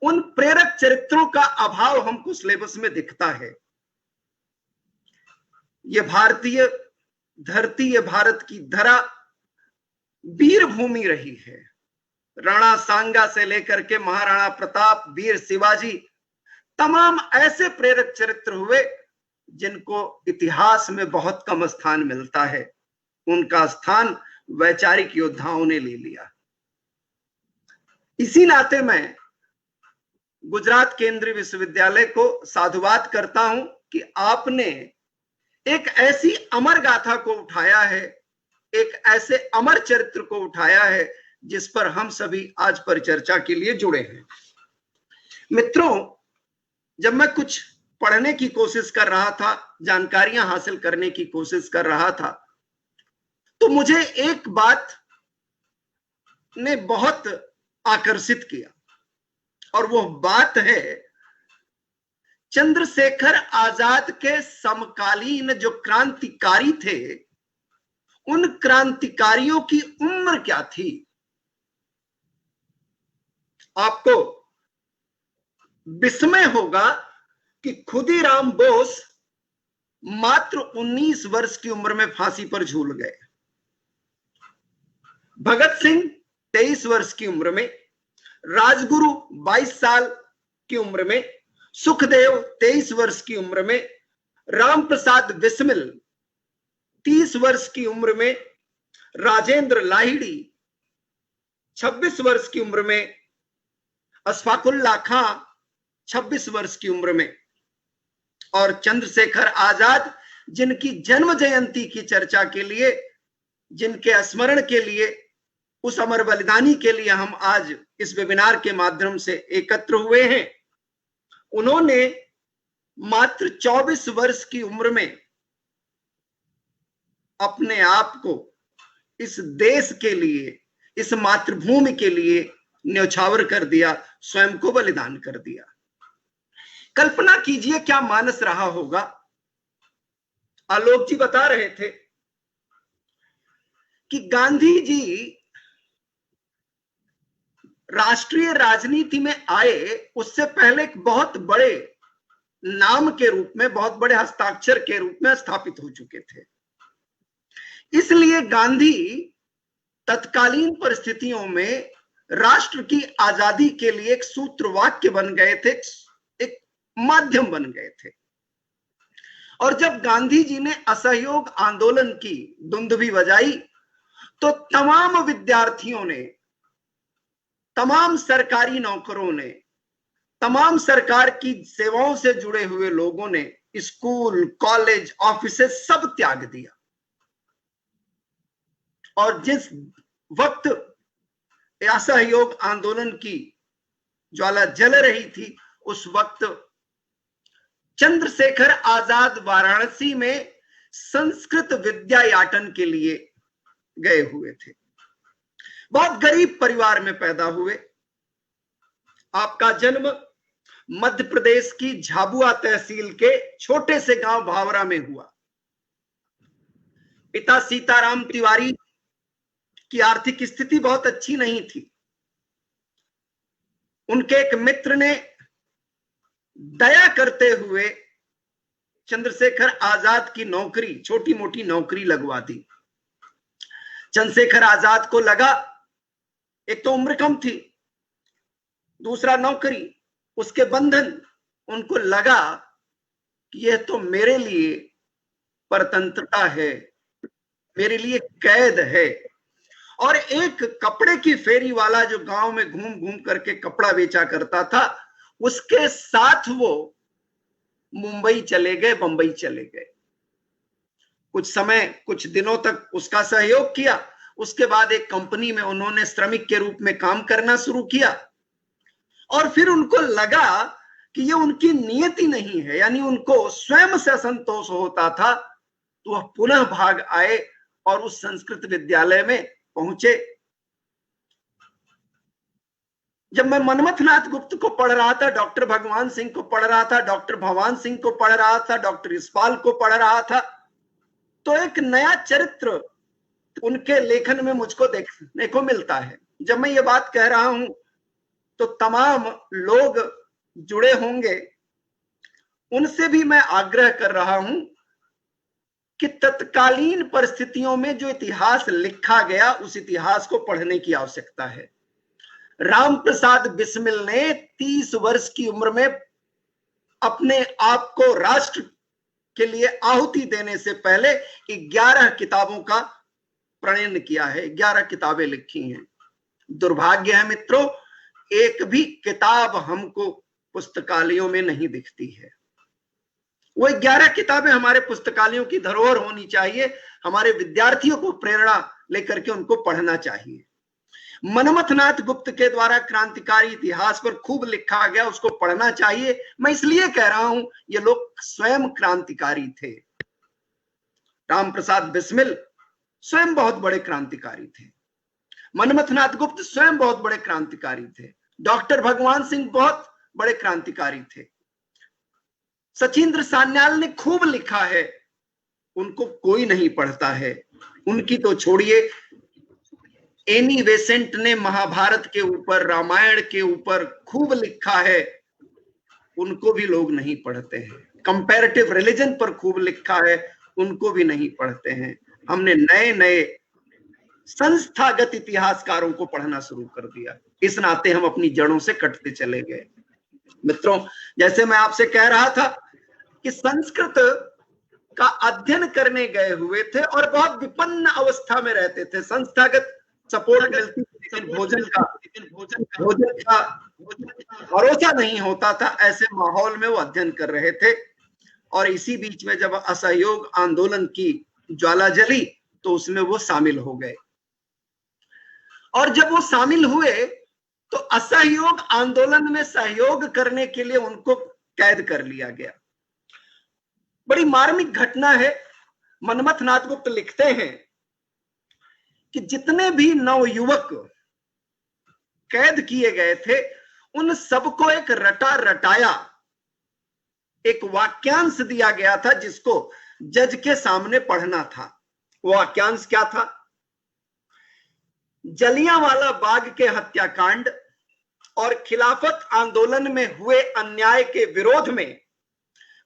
उन प्रेरक चरित्रों का अभाव हमको सिलेबस में दिखता है। ये भारतीय धरती, ये भारत की धरा वीर भूमि रही है। राणा सांगा से लेकर के महाराणा प्रताप, वीर शिवाजी, तमाम ऐसे प्रेरक चरित्र हुए जिनको इतिहास में बहुत कम स्थान मिलता है। उनका स्थान वैचारिक योद्धाओं ने ले लिया। इसी नाते मैं गुजरात केंद्रीय विश्वविद्यालय को साधुवाद करता हूं कि आपने एक ऐसी अमर गाथा को उठाया है, एक ऐसे अमर चरित्र को उठाया है जिस पर हम सभी आज परिचर्चा के लिए जुड़े हैं। मित्रों, जब मैं कुछ पढ़ने की कोशिश कर रहा था, जानकारियां हासिल करने की कोशिश कर रहा था, तो मुझे एक बात ने बहुत आकर्षित किया, और वो बात है चंद्रशेखर आजाद के समकालीन जो क्रांतिकारी थे, उन क्रांतिकारियों की उम्र क्या थी। आपको विस्मय होगा कि खुदीराम बोस मात्र 19 वर्ष की उम्र में फांसी पर झूल गए। भगत सिंह 23 वर्ष की उम्र में, राजगुरु 22 साल की उम्र में, सुखदेव 23 वर्ष की उम्र में, रामप्रसाद बिस्मिल 30 वर्ष की उम्र में, राजेंद्र लाहिड़ी 26 वर्ष की उम्र में, अशफाकुल्ला खां 26 वर्ष की उम्र में, और चंद्रशेखर आजाद, जिनकी जन्म जयंती की चर्चा के लिए, जिनके स्मरण के लिए, उस अमर बलिदानी के लिए हम आज इस वेबिनार के माध्यम से एकत्र हुए हैं। उन्होंने मात्र 24 वर्ष की उम्र में अपने आप को इस देश के लिए, इस मातृभूमि के लिए न्यौछावर कर दिया, स्वयं को बलिदान कर दिया। कल्पना कीजिए क्या मानस रहा होगा। आलोक जी बता रहे थे कि गांधी जी राष्ट्रीय राजनीति में आए उससे पहले एक बहुत बड़े नाम के रूप में, बहुत बड़े हस्ताक्षर के रूप में स्थापित हो चुके थे। इसलिए गांधी तत्कालीन परिस्थितियों में राष्ट्र की आजादी के लिए एक सूत्रवाक्य बन गए थे, एक माध्यम बन गए थे। और जब गांधी जी ने असहयोग आंदोलन की दुंदुभी बजाई तो तमाम विद्यार्थियों ने, तमाम सरकारी नौकरों ने, तमाम सरकार की सेवाओं से जुड़े हुए लोगों ने स्कूल, कॉलेज, ऑफिसेज सब त्याग दिया। और जिस वक्त असहयोग आंदोलन की ज्वाला जल रही थी, उस वक्त चंद्रशेखर आजाद वाराणसी में संस्कृत विद्यायाटन के लिए गए हुए थे। बहुत गरीब परिवार में पैदा हुए। आपका जन्म मध्य प्रदेश की झाबुआ तहसील के छोटे से गांव भावरा में हुआ। पिता सीताराम तिवारी की आर्थिक स्थिति बहुत अच्छी नहीं थी। उनके एक मित्र ने दया करते हुए चंद्रशेखर आजाद की नौकरी, छोटी मोटी नौकरी लगवा दी। चंद्रशेखर आजाद को लगा, एक तो उम्र कम थी, दूसरा नौकरी, उसके बंधन, उनको लगा कि यह तो मेरे लिए परतंत्रता है, मेरे लिए कैद है। और एक कपड़े की फेरी वाला जो गांव में घूम घूम करके कपड़ा बेचा करता था, उसके साथ वो मुंबई चले गए, बंबई चले गए। कुछ समय, कुछ दिनों तक उसका सहयोग किया। उसके बाद एक कंपनी में उन्होंने श्रमिक के रूप में काम करना शुरू किया। और फिर उनको लगा कि ये उनकी नियति नहीं है, यानी उनको स्वयं से असंतोष होता था। तो वह पुनः भाग आए और उस संस्कृत विद्यालय में पहुंचे। जब मैं मनमथनाथ गुप्त को पढ़ रहा था, डॉक्टर भगवान सिंह को पढ़ रहा था, डॉक्टर भवान सिंह को पढ़ रहा था, डॉक्टर यशपाल को पढ़ रहा था, तो एक नया चरित्र उनके लेखन में मुझको देखने को मिलता है। जब मैं ये बात कह रहा हूं तो तमाम लोग जुड़े होंगे, उनसे भी मैं आग्रह कर रहा हूं कि तत्कालीन परिस्थितियों में जो इतिहास लिखा गया, उस इतिहास को पढ़ने की आवश्यकता है। रामप्रसाद बिस्मिल ने 30 वर्ष की उम्र में अपने आप को राष्ट्र के लिए आहुति देने से पहले 11 किताबों का प्रणयन किया है, 11 किताबें लिखी हैं। दुर्भाग्य है मित्रों, एक भी किताब हमको पुस्तकालयों में नहीं दिखती है। वो 11 किताबें हमारे पुस्तकालयों की धरोहर होनी चाहिए। हमारे विद्यार्थियों को प्रेरणा लेकर के उनको पढ़ना चाहिए। मनमथनाथ गुप्त के द्वारा क्रांतिकारी इतिहास पर खूब लिखा गया, उसको पढ़ना चाहिए। मैं इसलिए कह रहा हूं, ये लोग स्वयं क्रांतिकारी थे। रामप्रसाद बिस्मिल स्वयं बहुत बड़े क्रांतिकारी थे। मनमथनाथ गुप्त स्वयं बहुत बड़े क्रांतिकारी थे। डॉक्टर भगवान सिंह बहुत बड़े क्रांतिकारी थे। सचिंद्र सान्याल ने खूब लिखा है, उनको कोई नहीं पढ़ता है। उनकी तो छोड़िए, एनी बेसेंट ने महाभारत के ऊपर, रामायण के ऊपर खूब लिखा है। उनको भी लोग नहीं पढ़ते हैं। कंपैरेटिव रिलीजन पर खूब लिखा है, उनको भी नहीं पढ़ते हैं। हमने नए नए संस्थागत इतिहासकारों को पढ़ना शुरू कर दिया। इस नाते हम अपनी जड़ों से कटते चले गए। मित्रों, जैसे मैं आपसे कह रहा था कि संस्कृत का अध्ययन करने गए हुए थे और बहुत विपन्न अवस्था में रहते थे। संस्थागत सपोर्ट मिलती, लेकिन भोजन का भरोसा नहीं होता था। ऐसे माहौल में वो अध्ययन कर रहे थे। और इसी बीच में जब असहयोग आंदोलन की ज्वाला जली तो उसमें वो शामिल हो गए। और जब वो शामिल हुए तो असहयोग आंदोलन में सहयोग करने के लिए उनको कैद कर लिया गया। बड़ी मार्मिक घटना है। मनमथ नाथ गुप्त लिखते हैं कि जितने भी नवयुवक कैद किए गए थे उन सबको एक रटा रटाया एक वाक्यांश दिया गया था जिसको जज के सामने पढ़ना था। वो वाक्यांश क्या था? जलियांवाला बाग के हत्याकांड और खिलाफत आंदोलन में हुए अन्याय के विरोध में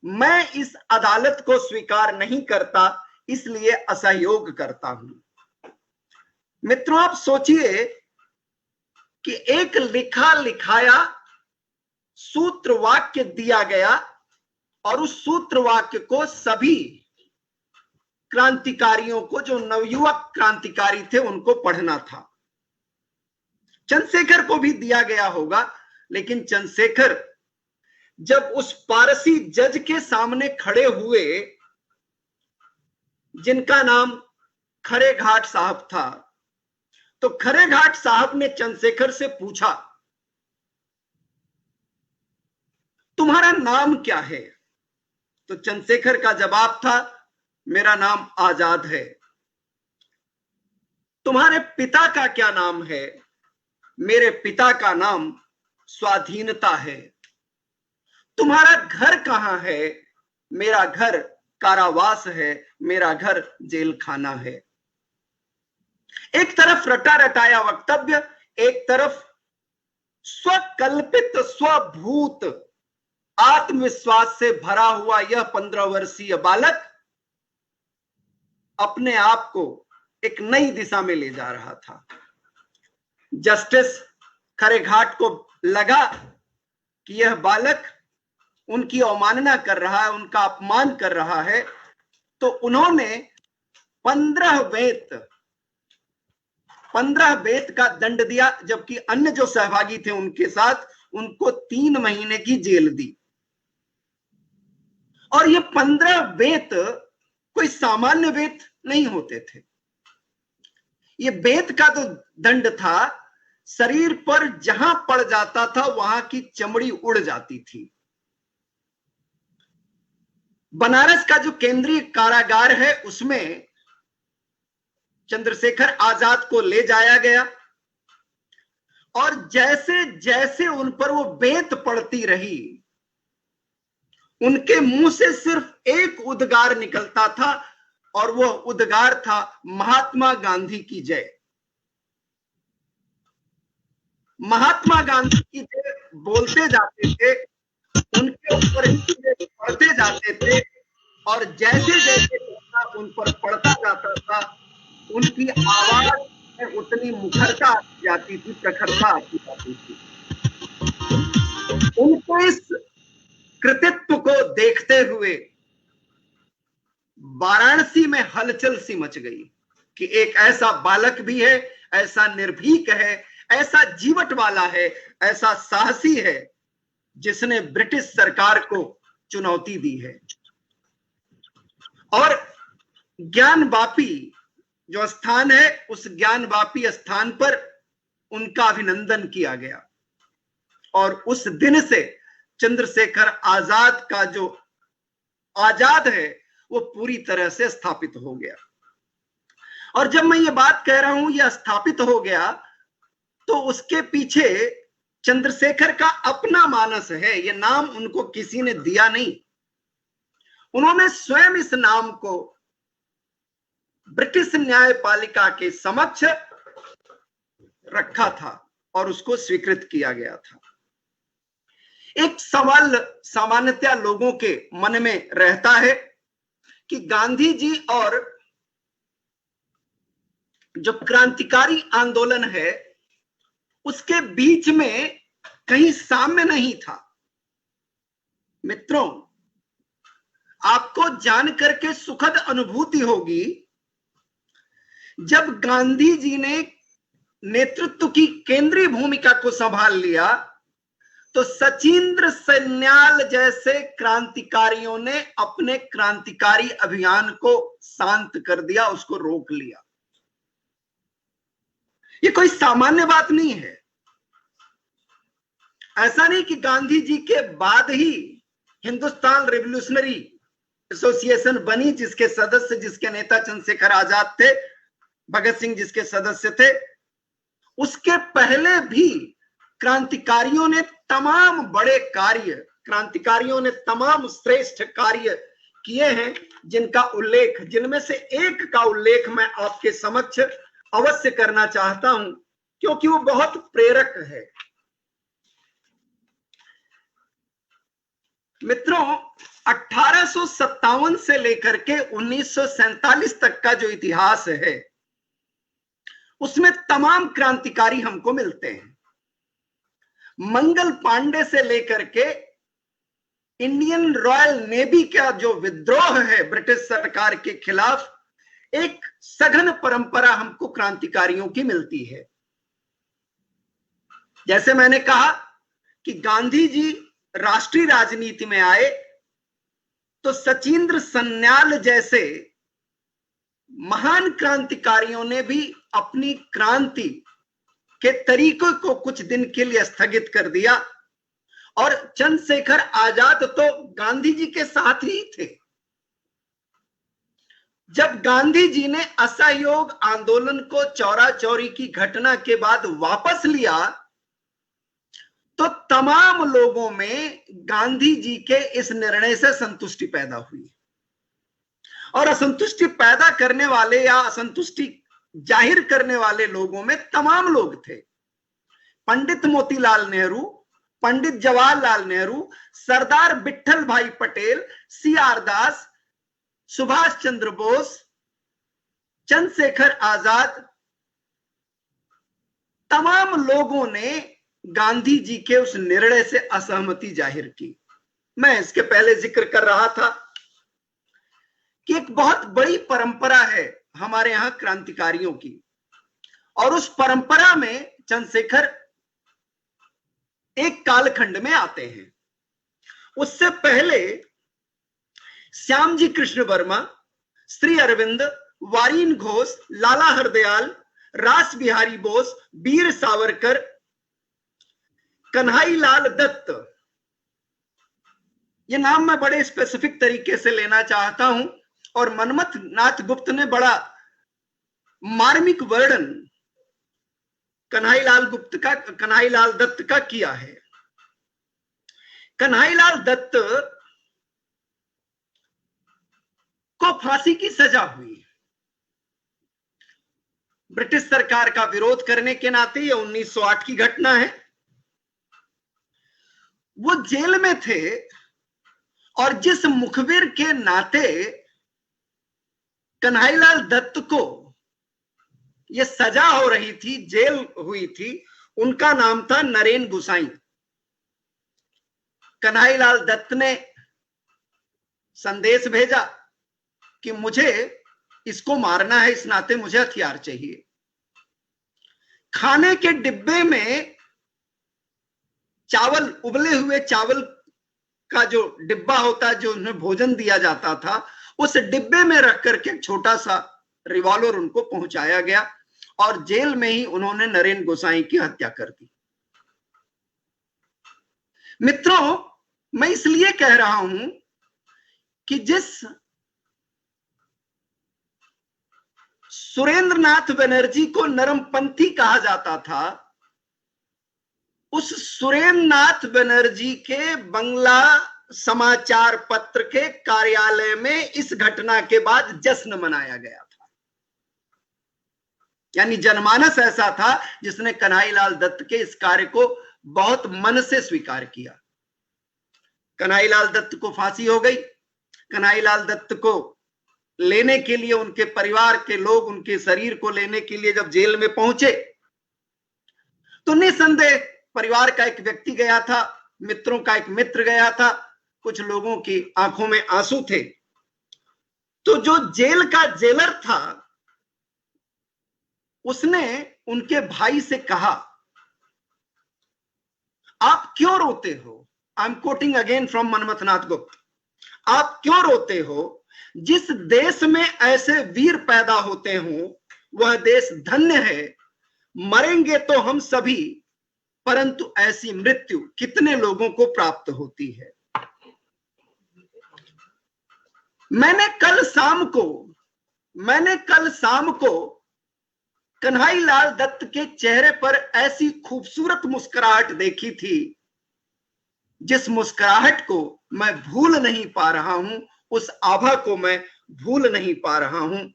मैं इस अदालत को स्वीकार नहीं करता, इसलिए असहयोग करता हूं। मित्रों, आप सोचिए कि एक लिखा लिखाया सूत्र वाक्य दिया गया और उस सूत्र वाक्य को सभी क्रांतिकारियों को, जो नवयुवक क्रांतिकारी थे, उनको पढ़ना था। चंद्रशेखर को भी दिया गया होगा, लेकिन चंद्रशेखर जब उस पारसी जज के सामने खड़े हुए जिनका नाम खरे घाट साहब था, तो खरे घाट साहब ने चंद्रशेखर से पूछा, तुम्हारा नाम क्या है? तो चंद्रशेखर का जवाब था, मेरा नाम आजाद है। तुम्हारे पिता का क्या नाम है? मेरे पिता का नाम स्वाधीनता है। तुम्हारा घर कहां है? मेरा घर कारावास है, मेरा घर जेल खाना है। एक तरफ रटा रटाया वक्तव्य, एक तरफ स्वकल्पित स्वभूत आत्मविश्वास से भरा हुआ यह 15 वर्षीय बालक अपने आप को एक नई दिशा में ले जा रहा था। जस्टिस खरे घाट को लगा कि यह बालक उनकी अवमानना कर रहा है, उनका अपमान कर रहा है, तो उन्होंने 15 बेत का दंड दिया, जबकि अन्य जो सहभागी थे उनके साथ उनको 3 महीने की जेल दी। और ये 15 बेत कोई सामान्य बेत नहीं होते थे। ये बेत का तो दंड था, शरीर पर जहां पड़ जाता था वहां की चमड़ी उड़ जाती थी। बनारस का जो केंद्रीय कारागार है उसमें चंद्रशेखर आजाद को ले जाया गया और जैसे जैसे उन पर वो बेत पड़ती रही, उनके मुंह से सिर्फ एक उद्गार निकलता था और वह उद्गार था, महात्मा गांधी की जय। महात्मा गांधी की जय बोलते जाते थे, उनके ऊपर पढ़ते जाते थे और जैसे जैसे उन पर पढ़ता जाता था उनकी आवाज में उतनी मुखरता आती जाती थी, प्रखरता आती जाती थी। उनके इस कृतित्व को देखते हुए वाराणसी में हलचल सी मच गई कि एक ऐसा बालक भी है, ऐसा निर्भीक है, ऐसा जीवट वाला है, ऐसा साहसी है जिसने ब्रिटिश सरकार को चुनौती दी है। और ज्ञानवापी जो स्थान है, उस ज्ञानवापी स्थान पर उनका अभिनंदन किया गया और उस दिन से चंद्रशेखर आजाद का जो आजाद है वो पूरी तरह से स्थापित हो गया। और जब मैं ये बात कह रहा हूं यह स्थापित हो गया, तो उसके पीछे चंद्रशेखर का अपना मानस है। यह नाम उनको किसी ने दिया नहीं, उन्होंने स्वयं इस नाम को ब्रिटिश न्यायपालिका के समक्ष रखा था और उसको स्वीकृत किया गया था। एक सवाल सामान्यतया लोगों के मन में रहता है कि गांधी जी और जो क्रांतिकारी आंदोलन है उसके बीच में कहीं साम्य नहीं था। मित्रों, आपको जानकर के सुखद अनुभूति होगी, जब गांधी जी ने नेतृत्व की केंद्रीय भूमिका को संभाल लिया तो सचिंद्र सन्याल जैसे क्रांतिकारियों ने अपने क्रांतिकारी अभियान को शांत कर दिया, उसको रोक लिया। ये कोई सामान्य बात नहीं है। ऐसा नहीं कि गांधी जी के बाद ही हिंदुस्तान रिवॉल्यूशनरी एसोसिएशन बनी, जिसके सदस्य, जिसके नेता चंद्रशेखर आजाद थे, भगत सिंह जिसके सदस्य थे। उसके पहले भी क्रांतिकारियों ने तमाम बड़े कार्य, क्रांतिकारियों ने तमाम श्रेष्ठ कार्य किए हैं, जिनका उल्लेख, जिनमें से एक का उल्लेख मैं आपके समक्ष अवश्य करना चाहता हूं, क्योंकि वो बहुत प्रेरक है। मित्रों, 1857 से लेकर के 1947 तक का जो इतिहास है उसमें तमाम क्रांतिकारी हमको मिलते हैं। मंगल पांडे से लेकर के इंडियन रॉयल नेवी का जो विद्रोह है ब्रिटिश सरकार के खिलाफ, एक सघन परंपरा हमको क्रांतिकारियों की मिलती है। जैसे मैंने कहा कि गांधी जी राष्ट्रीय राजनीति में आए तो सचिंद्र सन्याल जैसे महान क्रांतिकारियों ने भी अपनी क्रांति के तरीकों को कुछ दिन के लिए स्थगित कर दिया, और चंद्रशेखर आजाद तो गांधी जी के साथ ही थे। जब गांधी जी ने असहयोग आंदोलन को चौरा चौरी की घटना के बाद वापस लिया तो तमाम लोगों में गांधी जी के इस निर्णय से संतुष्टि पैदा हुई, और असंतुष्टि पैदा करने वाले या असंतुष्टि जाहिर करने वाले लोगों में तमाम लोग थे। पंडित मोतीलाल नेहरू, पंडित जवाहरलाल नेहरू, सरदार विट्ठल भाई पटेल, सी.आर. दास, सुभाष चंद्र बोस, चंद्रशेखर आजाद, तमाम लोगों ने गांधी जी के उस निर्णय से असहमति जाहिर की। मैं इसके पहले जिक्र कर रहा था कि एक बहुत बड़ी परंपरा है हमारे यहां क्रांतिकारियों की, और उस परंपरा में चंद्रशेखर एक कालखंड में आते हैं। उससे पहले श्यामजी कृष्ण वर्मा, श्री अरविंद, वारिन घोष, लाला हरदयाल, रास बिहारी बोस, वीर सावरकर, कन्हैयालाल दत्त, ये नाम मैं बड़े स्पेसिफिक तरीके से लेना चाहता हूं, और मनमथ नाथ गुप्त ने बड़ा मार्मिक वर्णन कन्हैयालाल दत्त का किया है। कन्हैयालाल दत्त को फांसी की सजा हुई। ब्रिटिश सरकार का विरोध करने के नाते, यह 1908 की घटना है। वो जेल में थे, और जिस मुखबिर के नाते कन्हैयालाल दत्त को यह सजा हो रही थी, जेल हुई थी, उनका नाम था नरेन गुसाई। कन्हैयालाल दत्त ने संदेश भेजा कि मुझे इसको मारना है, इस नाते मुझे हथियार चाहिए। खाने के डिब्बे में चावल, उबले हुए चावल का जो डिब्बा होता, जो उन्हें भोजन दिया जाता था, उस डिब्बे में रख करके एक छोटा सा रिवॉल्वर उनको पहुंचाया गया, और जेल में ही उन्होंने नरेन गोसाई की हत्या कर दी। मित्रों, मैं इसलिए कह रहा हूं कि जिस सुरेंद्रनाथ बनर्जी को नरमपंथी कहा जाता था, उस सुरेंद्रनाथ बनर्जी के बंगला समाचार पत्र के कार्यालय में इस घटना के बाद जश्न मनाया गया था। यानी जनमानस ऐसा था जिसने कन्हैयालाल दत्त के इस कार्य को बहुत मन से स्वीकार किया। कन्हैयालाल दत्त को फांसी हो गई। कन्हैयालाल दत्त को लेने के लिए उनके परिवार के लोग उनके शरीर को लेने के लिए जब जेल में पहुंचे तो निसंदेह परिवार का एक व्यक्ति गया था, मित्रों का एक मित्र गया था, कुछ लोगों की आंखों में आंसू थे। तो जो जेल का जेलर था उसने उनके भाई से कहा, आप क्यों रोते हो? I am quoting again from Manmath Nath Gupt. आप क्यों रोते हो? जिस देश में ऐसे वीर पैदा होते हों वह देश धन्य है। मरेंगे तो हम सभी, परंतु ऐसी मृत्यु कितने लोगों को प्राप्त होती है। मैंने कल शाम को कन्हैयालाल दत्त के चेहरे पर ऐसी खूबसूरत मुस्कुराहट देखी थी जिस मुस्कुराहट को मैं भूल नहीं पा रहा हूं, उस आभा को मैं भूल नहीं पा रहा हूं।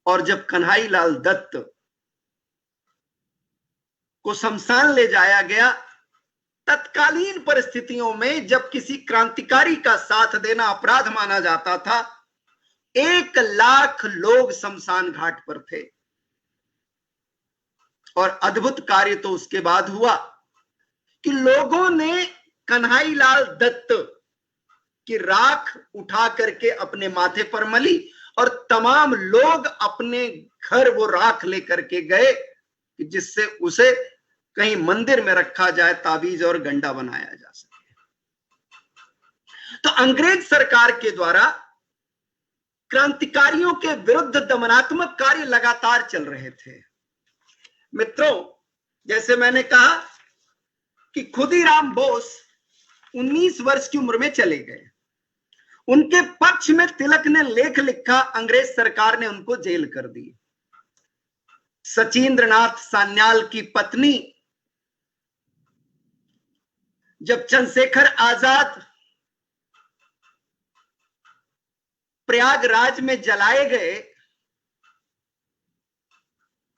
और जब कन्हैयालाल दत्त को शमशान ले जाया गया, तत्कालीन परिस्थितियों में जब किसी क्रांतिकारी का साथ देना अपराध माना जाता था, 1 लाख लोग शमशान घाट पर थे। और अद्भुत कार्य तो उसके बाद हुआ कि लोगों ने कन्हैयालाल दत्त की राख उठा करके अपने माथे पर मली और तमाम लोग अपने घर वो राख लेकर के गए जिससे उसे कहीं मंदिर में रखा जाए, ताबीज और गंडा बनाया जा सके। तो अंग्रेज सरकार के द्वारा क्रांतिकारियों के विरुद्ध दमनात्मक कार्य लगातार चल रहे थे। मित्रों, जैसे मैंने कहा कि खुदीराम बोस 19 वर्ष की उम्र में चले गए। उनके पक्ष में तिलक ने लेख लिखा, अंग्रेज सरकार ने उनको जेल कर दी। सचिंद्रनाथ सान्याल की पत्नी जब चंद्रशेखर आजाद प्रयागराज में जलाए गए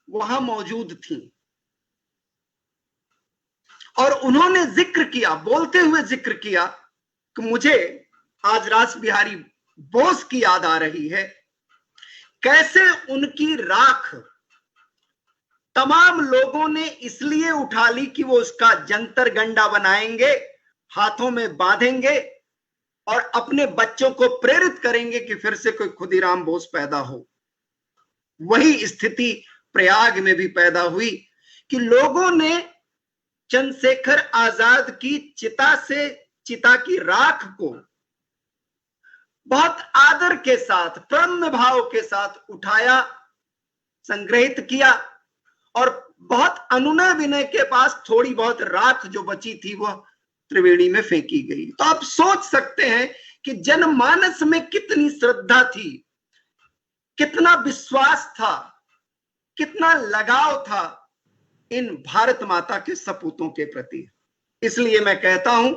वहां मौजूद थी और उन्होंने जिक्र किया, बोलते हुए जिक्र किया कि मुझे आज रास बिहारी बोस की याद आ रही है। कैसे उनकी राख तमाम लोगों ने इसलिए उठा ली कि वो उसका जंतर गंडा बनाएंगे, हाथों में बांधेंगे और अपने बच्चों को प्रेरित करेंगे कि फिर से कोई खुदीराम बोस पैदा हो। वही स्थिति प्रयाग में भी पैदा हुई कि लोगों ने चंद्रशेखर आजाद की चिता की राख को बहुत आदर के साथ, प्रणम्य भाव के साथ उठाया, संग्रहित किया और बहुत अनुनय विनय के पास थोड़ी बहुत राख जो बची थी वह त्रिवेणी में फेंकी गई। तो आप सोच सकते हैं कि जनमानस में कितनी श्रद्धा थी, कितना विश्वास था, कितना लगाव था इन भारत माता के सपूतों के प्रति। इसलिए मैं कहता हूं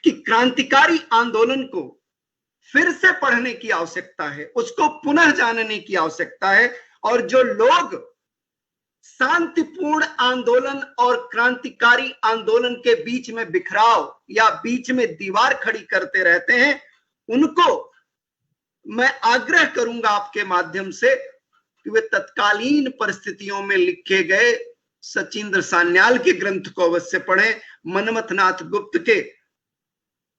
कि क्रांतिकारी आंदोलन को फिर से पढ़ने की आवश्यकता है, उसको पुनः जानने की आवश्यकता है। और जो लोग शांतिपूर्ण आंदोलन और क्रांतिकारी आंदोलन के बीच में बिखराव या बीच में दीवार खड़ी करते रहते हैं, उनको मैं आग्रह करूंगा आपके माध्यम से कि वे तत्कालीन परिस्थितियों में लिखे गए सचिंद्र सान्याल के ग्रंथ को अवश्य पढ़ें, मनमथ नाथ गुप्त के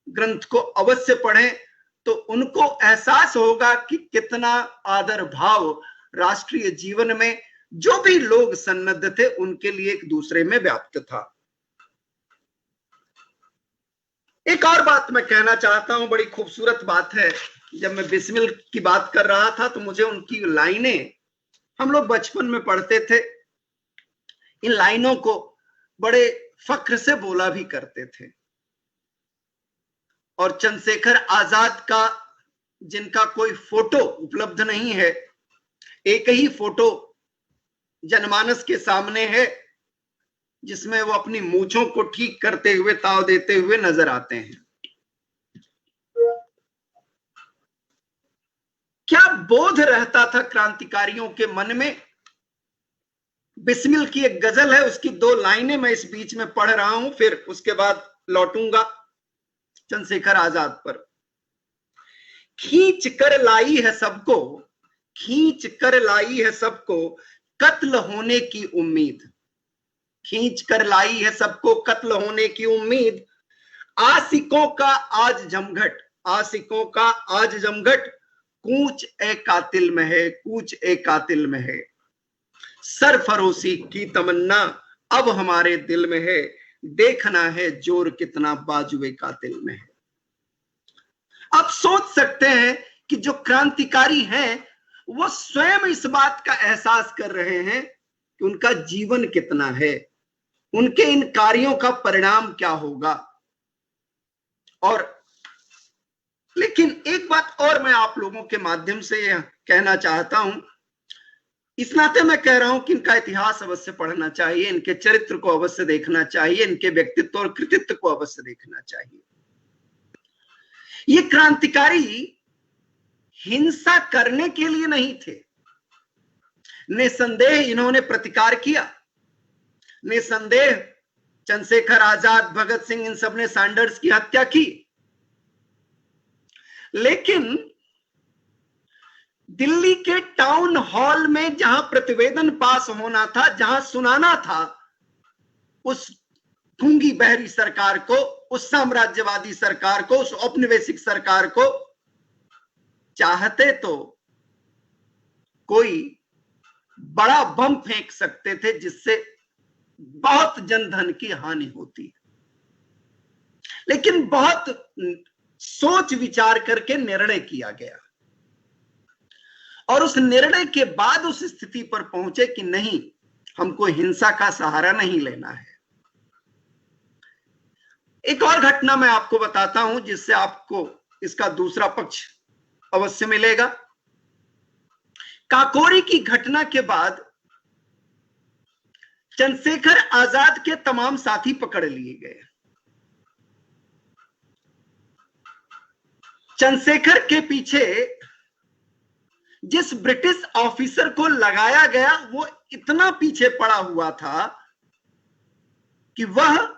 ग्रंथ को अवश्य पढ़ें, तो उनको एहसास होगा कि कितना आदर भाव राष्ट्रीय जीवन में जो भी लोग सन्नद्ध थे उनके लिए एक दूसरे में व्याप्त था। एक और बात मैं कहना चाहता हूं, बड़ी खूबसूरत बात है। जब मैं बिस्मिल की बात कर रहा था तो मुझे उनकी लाइनें, हम लोग बचपन में पढ़ते थे, इन लाइनों को बड़े फख्र से बोला भी करते थे। और चंद्रशेखर आजाद का जिनका कोई फोटो उपलब्ध नहीं है, एक ही फोटो जनमानस के सामने है जिसमें वो अपनी मूंछों को ठीक करते हुए, ताव देते हुए नजर आते हैं। क्या बोध रहता था क्रांतिकारियों के मन में। बिस्मिल की एक गजल है, उसकी 2 लाइनें मैं इस बीच में पढ़ रहा हूं, फिर उसके बाद लौटूंगा। चंद्रशेखर आजाद पर। खींच कर लाई है सबको, खींच कर लाई है सबको कत्ल होने की उम्मीद, खींच कर लाई है सबको कत्ल होने की उम्मीद। आशिकों का आज जमघट, आशिकों का आज जमघट, कूच ए कातिल में है, कूच ए कातिल में है। सरफरोशी की तमन्ना अब हमारे दिल में है, देखना है जोर कितना बाजुए कातिल में है। आप सोच सकते हैं कि जो क्रांतिकारी हैं वो स्वयं इस बात का एहसास कर रहे हैं कि उनका जीवन कितना है, उनके इन कार्यों का परिणाम क्या होगा। और लेकिन एक बात और मैं आप लोगों के माध्यम से कहना चाहता हूं, इस नाते मैं कह रहा हूं कि इनका इतिहास अवश्य पढ़ना चाहिए, इनके चरित्र को अवश्य देखना चाहिए, इनके व्यक्तित्व और कृतित्व को अवश्य देखना चाहिए। ये क्रांतिकारी हिंसा करने के लिए नहीं थे, निसंदेह इन्होंने प्रतिकार किया, निसंदेह चंद्रशेखर आजाद, भगत सिंह, इन सब ने सैंडर्स की हत्या की। लेकिन दिल्ली के टाउन हॉल में जहां प्रतिवेदन पास होना था, जहां सुनाना था उस गूंगी बहरी सरकार को, उस साम्राज्यवादी सरकार को, उस औपनिवेशिक सरकार को, चाहते तो कोई बड़ा बम फेंक सकते थे जिससे बहुत जनधन की हानि होती है, लेकिन बहुत सोच विचार करके निर्णय किया गया और उस निर्णय के बाद उस स्थिति पर पहुंचे कि नहीं, हमको हिंसा का सहारा नहीं लेना है। एक और घटना मैं आपको बताता हूं जिससे आपको इसका दूसरा पक्ष अवश्य मिलेगा। काकोरी की घटना के बाद चंद्रशेखर आजाद के तमाम साथी पकड़ लिए गए। चंद्रशेखर के पीछे जिस ब्रिटिश ऑफिसर को लगाया गया वो इतना पीछे पड़ा हुआ था कि वह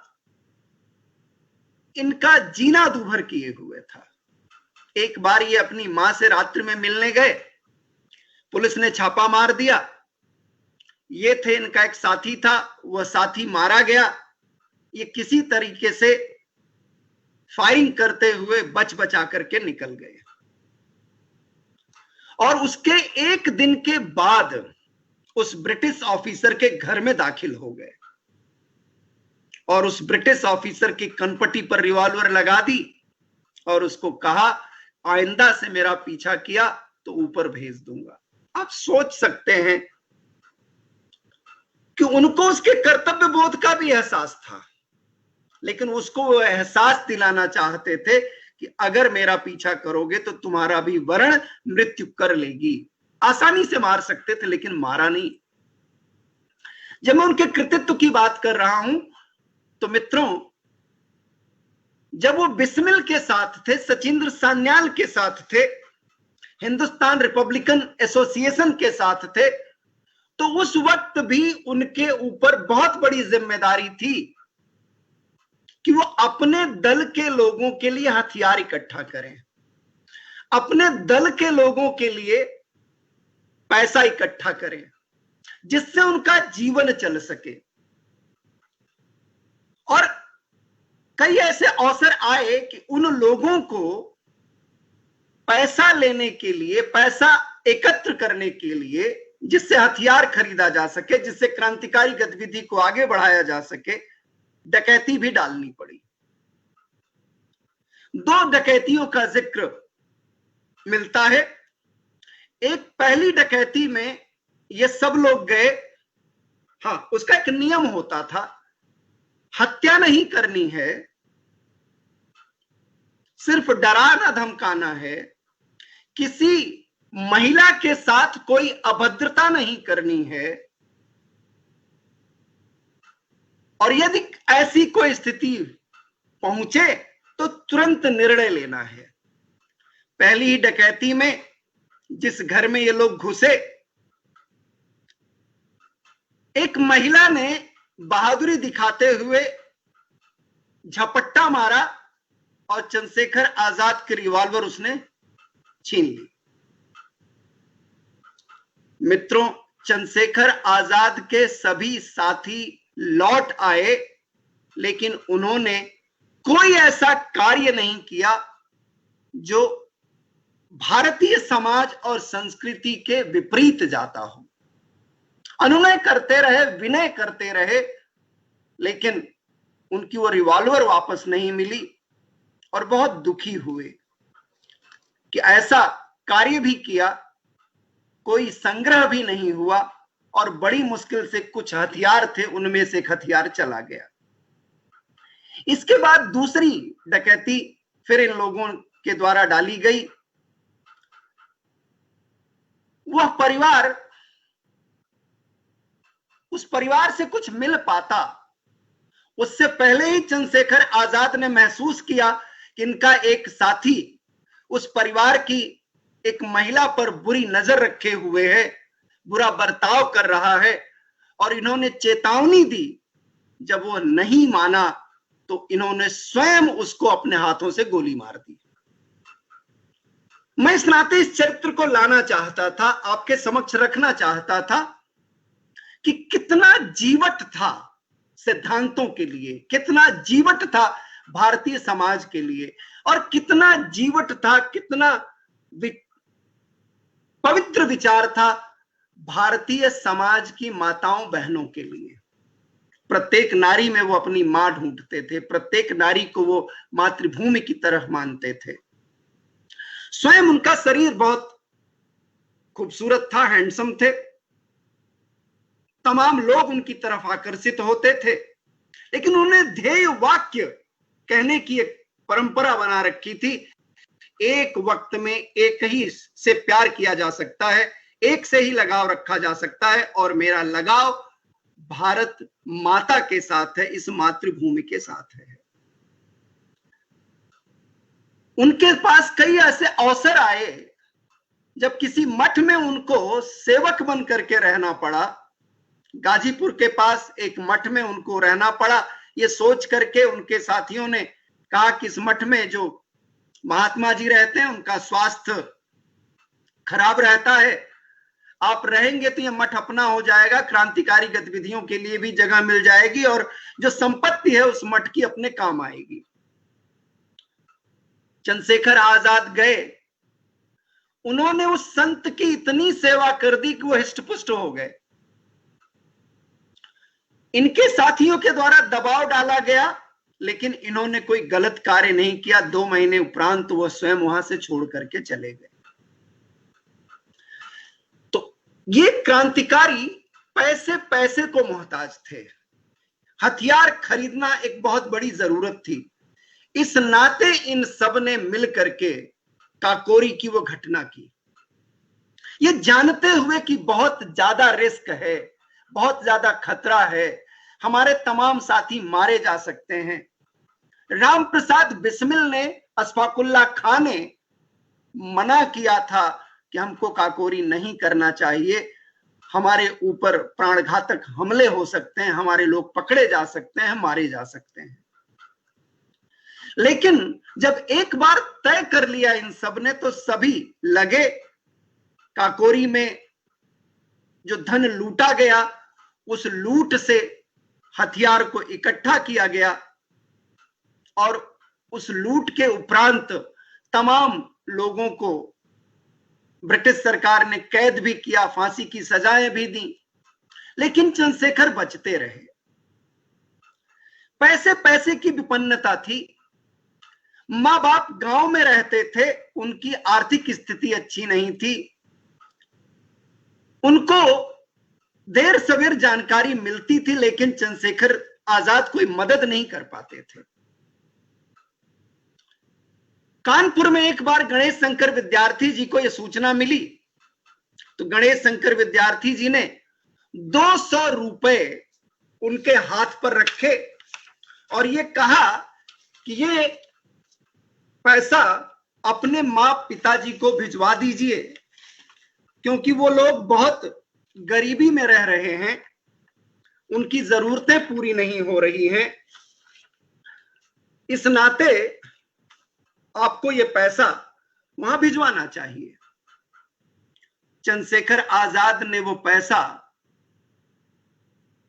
इनका जीना दूभर किए हुए था। एक बार ये अपनी मां से रात्रि में मिलने गए, पुलिस ने छापा मार दिया। ये थे, इनका एक साथी था, वह साथी मारा गया। ये किसी तरीके से फायरिंग करते हुए बच बचा करके निकल गए और उसके एक दिन के बाद उस ब्रिटिश ऑफिसर के घर में दाखिल हो गए और उस ब्रिटिश ऑफिसर की कनपटी पर रिवॉल्वर लगा दी और उसको कहा, आइंदा से मेरा पीछा किया तो ऊपर भेज दूंगा। आप सोच सकते हैं कि उनको उसके कर्तव्य बोध का भी एहसास था, लेकिन उसको वो एहसास दिलाना चाहते थे कि अगर मेरा पीछा करोगे तो तुम्हारा भी वर्ण मृत्यु कर लेगी। आसानी से मार सकते थे लेकिन मारा नहीं। जब मैं उनके कृतित्व की बात कर रहा हूं तो मित्रों, जब वो बिस्मिल के साथ थे, सचिंद्र सान्याल के साथ थे, हिंदुस्तान रिपब्लिकन एसोसिएशन के साथ थे, तो उस वक्त भी उनके ऊपर बहुत बड़ी जिम्मेदारी थी कि वो अपने दल के लोगों के लिए हथियार इकट्ठा करें, अपने दल के लोगों के लिए पैसा इकट्ठा करें जिससे उनका जीवन चल सके। और कई ऐसे अवसर आए कि उन लोगों को पैसा लेने के लिए, पैसा एकत्र करने के लिए, जिससे हथियार खरीदा जा सके, जिससे क्रांतिकारी गतिविधि को आगे बढ़ाया जा सके, डकैती भी डालनी पड़ी। 2 डकैतियों का जिक्र मिलता है। एक पहली डकैती में ये सब लोग गए, हाँ, उसका एक नियम होता था, हत्या नहीं करनी है, सिर्फ डराना धमकाना है, किसी महिला के साथ कोई अभद्रता नहीं करनी है, और यदि ऐसी कोई स्थिति पहुंचे तो तुरंत निर्णय लेना है। पहली ही डकैती में जिस घर में ये लोग घुसे, एक महिला ने बहादुरी दिखाते हुए झपट्टा मारा और चंद्रशेखर आजाद के रिवॉल्वर उसने छीन ली। मित्रों, चंद्रशेखर आजाद के सभी साथी लौट आए, लेकिन उन्होंने कोई ऐसा कार्य नहीं किया जो भारतीय समाज और संस्कृति के विपरीत जाता हो। अनुनय करते रहे, विनय करते रहे, लेकिन उनकी वो रिवॉल्वर वापस नहीं मिली और बहुत दुखी हुए कि ऐसा कार्य भी किया, कोई संग्रह भी नहीं हुआ और बड़ी मुश्किल से कुछ हथियार थे, उनमें से एक हथियार चला गया। इसके बाद दूसरी डकैती फिर इन लोगों के द्वारा डाली गई। वह परिवार, उस परिवार से कुछ मिल पाता, उससे पहले ही चंद्रशेखर आजाद ने महसूस किया कि इनका एक साथी उस परिवार की एक महिला पर बुरी नजर रखे हुए है, बुरा बर्ताव कर रहा है, और इन्होंने चेतावनी दी। जब वो नहीं माना तो इन्होंने स्वयं उसको अपने हाथों से गोली मार दी। मैं इस नाते इस चरित्र को लाना चाहता था, आपके समक्ष रखना चाहता था कि कितना जीवट था सिद्धांतों के लिए, कितना जीवट था भारतीय समाज के लिए, और कितना जीवट था, कितना पवित्र विचार था भारतीय समाज की माताओं बहनों के लिए। प्रत्येक नारी में वो अपनी मां ढूंढते थे, प्रत्येक नारी को वो मातृभूमि की तरह मानते थे। स्वयं उनका शरीर बहुत खूबसूरत था, हैंडसम थे, तमाम लोग उनकी तरफ आकर्षित होते थे, लेकिन उन्हें ध्येय वाक्य कहने की एक परंपरा बना रखी थी। एक वक्त में एक ही से प्यार किया जा सकता है, एक से ही लगाव रखा जा सकता है, और मेरा लगाव भारत माता के साथ है, इस मातृभूमि के साथ है। उनके पास कई ऐसे अवसर आए जब किसी मठ में उनको सेवक बन करके रहना पड़ा। गाजीपुर के पास एक मठ में उनको रहना पड़ा, ये सोच करके उनके साथियों ने कहा कि इस मठ में जो महात्मा जी रहते हैं उनका स्वास्थ्य खराब रहता है, आप रहेंगे तो ये मठ अपना हो जाएगा, क्रांतिकारी गतिविधियों के लिए भी जगह मिल जाएगी, और जो संपत्ति है उस मठ की अपने काम आएगी। चंद्रशेखर आजाद गए, उन्होंने उस संत की इतनी सेवा कर दी कि वो हिष्टपुष्ट हो गए। इनके साथियों के द्वारा दबाव डाला गया, लेकिन इन्होंने कोई गलत कार्य नहीं किया। 2 महीने उपरांत वो स्वयं वहां से छोड़ करके चले गए। तो ये क्रांतिकारी पैसे पैसे को मोहताज थे, हथियार खरीदना एक बहुत बड़ी जरूरत थी। इस नाते इन सब ने मिल करके काकोरी की वो घटना की, ये जानते हुए कि बहुत ज्यादा रिस्क है, बहुत ज्यादा खतरा है, हमारे तमाम साथी मारे जा सकते हैं। राम प्रसाद बिस्मिल ने, अशफाकुल्ला खान ने मना किया था कि हमको काकोरी नहीं करना चाहिए, हमारे ऊपर प्राणघातक हमले हो सकते हैं, हमारे लोग पकड़े जा सकते हैं, मारे जा सकते हैं। लेकिन जब एक बार तय कर लिया इन सब ने, तो सभी लगे। काकोरी में जो धन लूटा गया, उस लूट से हथियार को इकट्ठा किया गया, और उस लूट के उपरांत तमाम लोगों को ब्रिटिश सरकार ने कैद भी किया, फांसी की सजाएं भी दी, लेकिन चंद्रशेखर बचते रहे। पैसे पैसे की विपन्नता थी, माँ बाप गांव में रहते थे, उनकी आर्थिक स्थिति अच्छी नहीं थी, उनको देर सवेर जानकारी मिलती थी, लेकिन चंद्रशेखर आजाद कोई मदद नहीं कर पाते थे। कानपुर में एक बार गणेश शंकर विद्यार्थी जी को यह सूचना मिली, तो गणेश शंकर विद्यार्थी जी ने 200 रुपए उनके हाथ पर रखे और ये कहा कि ये पैसा अपने मां पिताजी को भिजवा दीजिए, क्योंकि वो लोग बहुत गरीबी में रह रहे हैं, उनकी जरूरतें पूरी नहीं हो रही हैं। इस नाते आपको ये पैसा वहां भिजवाना चाहिए। चंद्रशेखर आजाद ने वो पैसा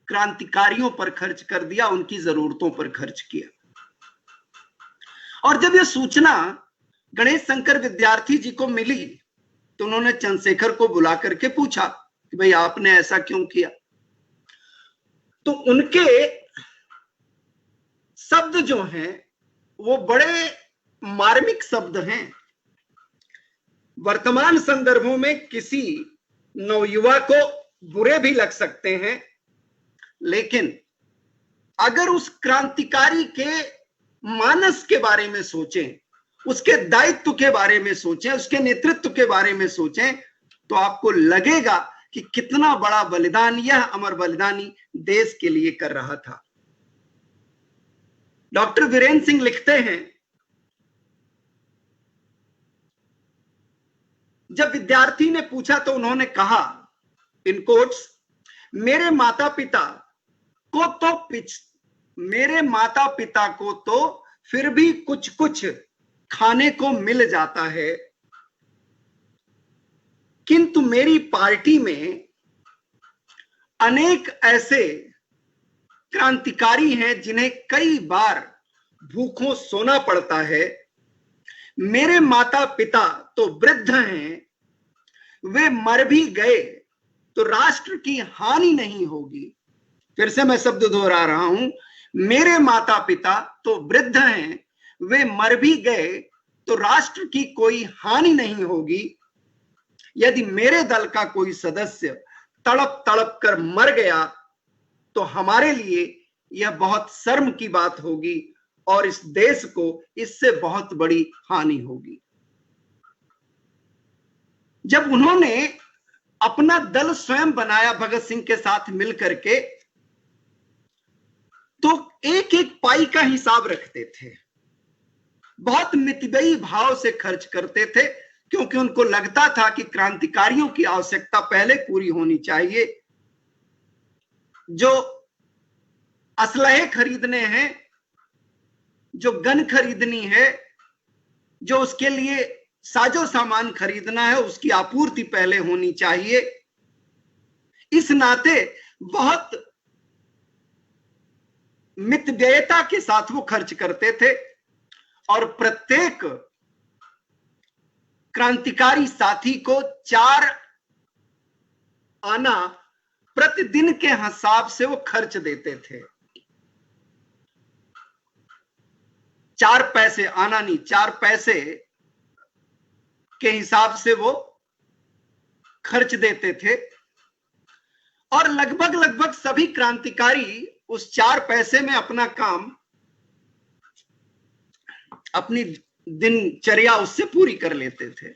क्रांतिकारियों पर खर्च कर दिया, उनकी जरूरतों पर खर्च किया। और जब ये सूचना गणेश शंकर विद्यार्थी जी को मिली तो उन्होंने चंद्रशेखर को बुला करके पूछा कि भाई आपने ऐसा क्यों किया। तो उनके शब्द जो हैं वो बड़े मार्मिक शब्द हैं। वर्तमान संदर्भों में किसी नवयुवा को बुरे भी लग सकते हैं, लेकिन अगर उस क्रांतिकारी के मानस के बारे में सोचें, उसके दायित्व के बारे में सोचें, उसके नेतृत्व के बारे में सोचें, तो आपको लगेगा कि कितना बड़ा बलिदान यह अमर बलिदानी देश के लिए कर रहा था। डॉक्टर वीरेंद्र सिंह लिखते हैं, जब विद्यार्थी ने पूछा तो उन्होंने कहा इन कोट्स, मेरे माता पिता को तो फिर भी कुछ कुछ खाने को मिल जाता है, किंतु मेरी पार्टी में अनेक ऐसे क्रांतिकारी हैं जिन्हें कई बार भूखों सोना पड़ता है। मेरे माता पिता तो वृद्ध हैं, वे मर भी गए तो राष्ट्र की हानि नहीं होगी। फिर से मैं शब्द दोहरा रहा हूं, मेरे माता पिता तो वृद्ध हैं, वे मर भी गए तो राष्ट्र की कोई हानि नहीं होगी। यदि मेरे दल का कोई सदस्य तड़प तड़प कर मर गया तो हमारे लिए यह बहुत शर्म की बात होगी और इस देश को इससे बहुत बड़ी हानि होगी। जब उन्होंने अपना दल स्वयं बनाया भगत सिंह के साथ मिलकर के, तो एक एक पाई का हिसाब रखते थे, बहुत मितव्ययी भाव से खर्च करते थे, क्योंकि उनको लगता था कि क्रांतिकारियों की आवश्यकता पहले पूरी होनी चाहिए। जो असलहे खरीदने हैं, जो गन खरीदनी है, जो उसके लिए साजो सामान खरीदना है, उसकी आपूर्ति पहले होनी चाहिए। इस नाते बहुत मितव्ययता के साथ वो खर्च करते थे और प्रत्येक क्रांतिकारी साथी को 4 आना प्रतिदिन के हिसाब से वो खर्च देते थे। 4 पैसे आना नहीं, 4 पैसे के हिसाब से वो खर्च देते थे। और लगभग सभी क्रांतिकारी उस 4 पैसे में अपना काम, अपनी दिनचर्या उससे पूरी कर लेते थे।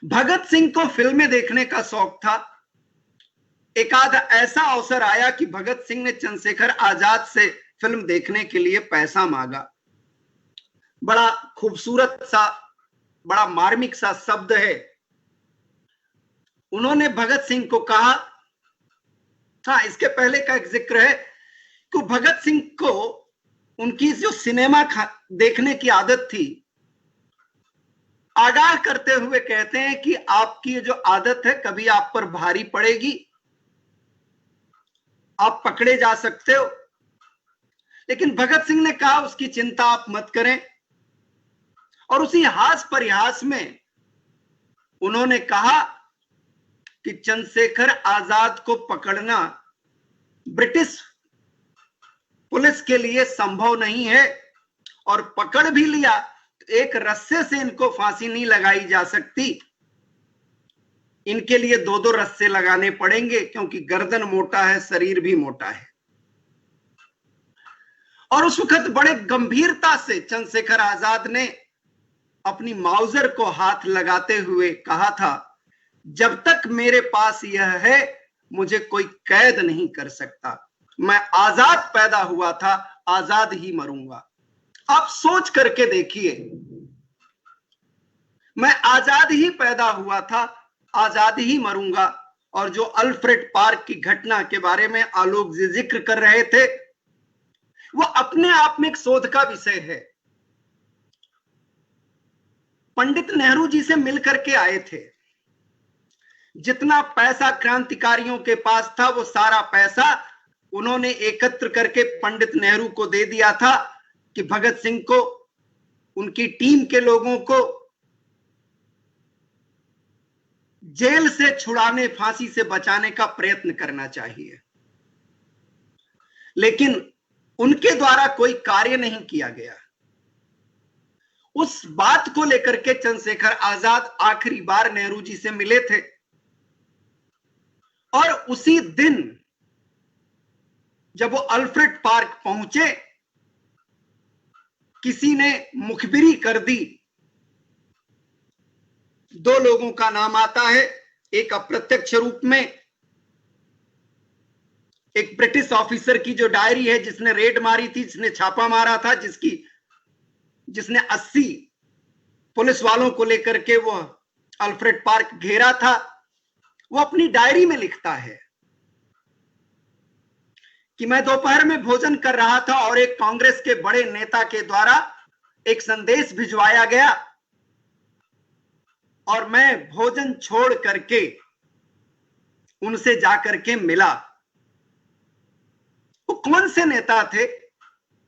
भगत सिंह को फिल्में देखने का शौक था। एक आध ऐसा अवसर आया कि भगत सिंह ने चंद्रशेखर आजाद से फिल्म देखने के लिए पैसा मांगा। बड़ा खूबसूरत सा, बड़ा मार्मिक सा शब्द है। उन्होंने भगत सिंह को कहा, हाँ इसके पहले का एक जिक्र है कि भगत सिंह को उनकी जो सिनेमा देखने की आदत थी, आगाह करते हुए कहते हैं कि आपकी ये जो आदत है कभी आप पर भारी पड़ेगी, आप पकड़े जा सकते हो। लेकिन भगत सिंह ने कहा उसकी चिंता आप मत करें। और उसी हास परिहास में उन्होंने कहा कि चंद्रशेखर आजाद को पकड़ना ब्रिटिश पुलिस के लिए संभव नहीं है, और पकड़ भी लिया तो एक रस्से से इनको फांसी नहीं लगाई जा सकती, इनके लिए 2-2 रस्से लगाने पड़ेंगे, क्योंकि गर्दन मोटा है, शरीर भी मोटा है। और उस वक्त बड़े गंभीरता से चंद्रशेखर आजाद ने अपनी माउजर को हाथ लगाते हुए कहा था, जब तक मेरे पास यह है मुझे कोई कैद नहीं कर सकता। मैं आजाद पैदा हुआ था, आजाद ही मरूंगा। आप सोच करके देखिए, मैं आजाद ही पैदा हुआ था, आजाद ही मरूंगा। और जो अल्फ्रेड पार्क की घटना के बारे में आलोक जी जिक्र कर रहे थे, वो अपने आप में एक शोध का विषय है। पंडित नेहरू जी से मिलकर के आए थे। जितना पैसा क्रांतिकारियों के पास था वो सारा पैसा उन्होंने एकत्र करके पंडित नेहरू को दे दिया था कि भगत सिंह को, उनकी टीम के लोगों को जेल से छुड़ाने, फांसी से बचाने का प्रयत्न करना चाहिए। लेकिन उनके द्वारा कोई कार्य नहीं किया गया। उस बात को लेकर के चंद्रशेखर आजाद आखिरी बार नेहरू जी से मिले थे और उसी दिन जब वो अल्फ्रेड पार्क पहुंचे, किसी ने मुखबिरी कर दी। दो लोगों का नाम आता है, एक अप्रत्यक्ष रूप में एक ब्रिटिश ऑफिसर की जो डायरी है, जिसने रेड मारी थी, जिसने छापा मारा था, जिसने 80 पुलिस वालों को लेकर के वो अल्फ्रेड पार्क घेरा था। वो अपनी डायरी में लिखता है कि मैं दोपहर में भोजन कर रहा था और एक कांग्रेस के बड़े नेता के द्वारा एक संदेश भिजवाया गया और मैं भोजन छोड़ करके उनसे जाकर के मिला। वो कौन से नेता थे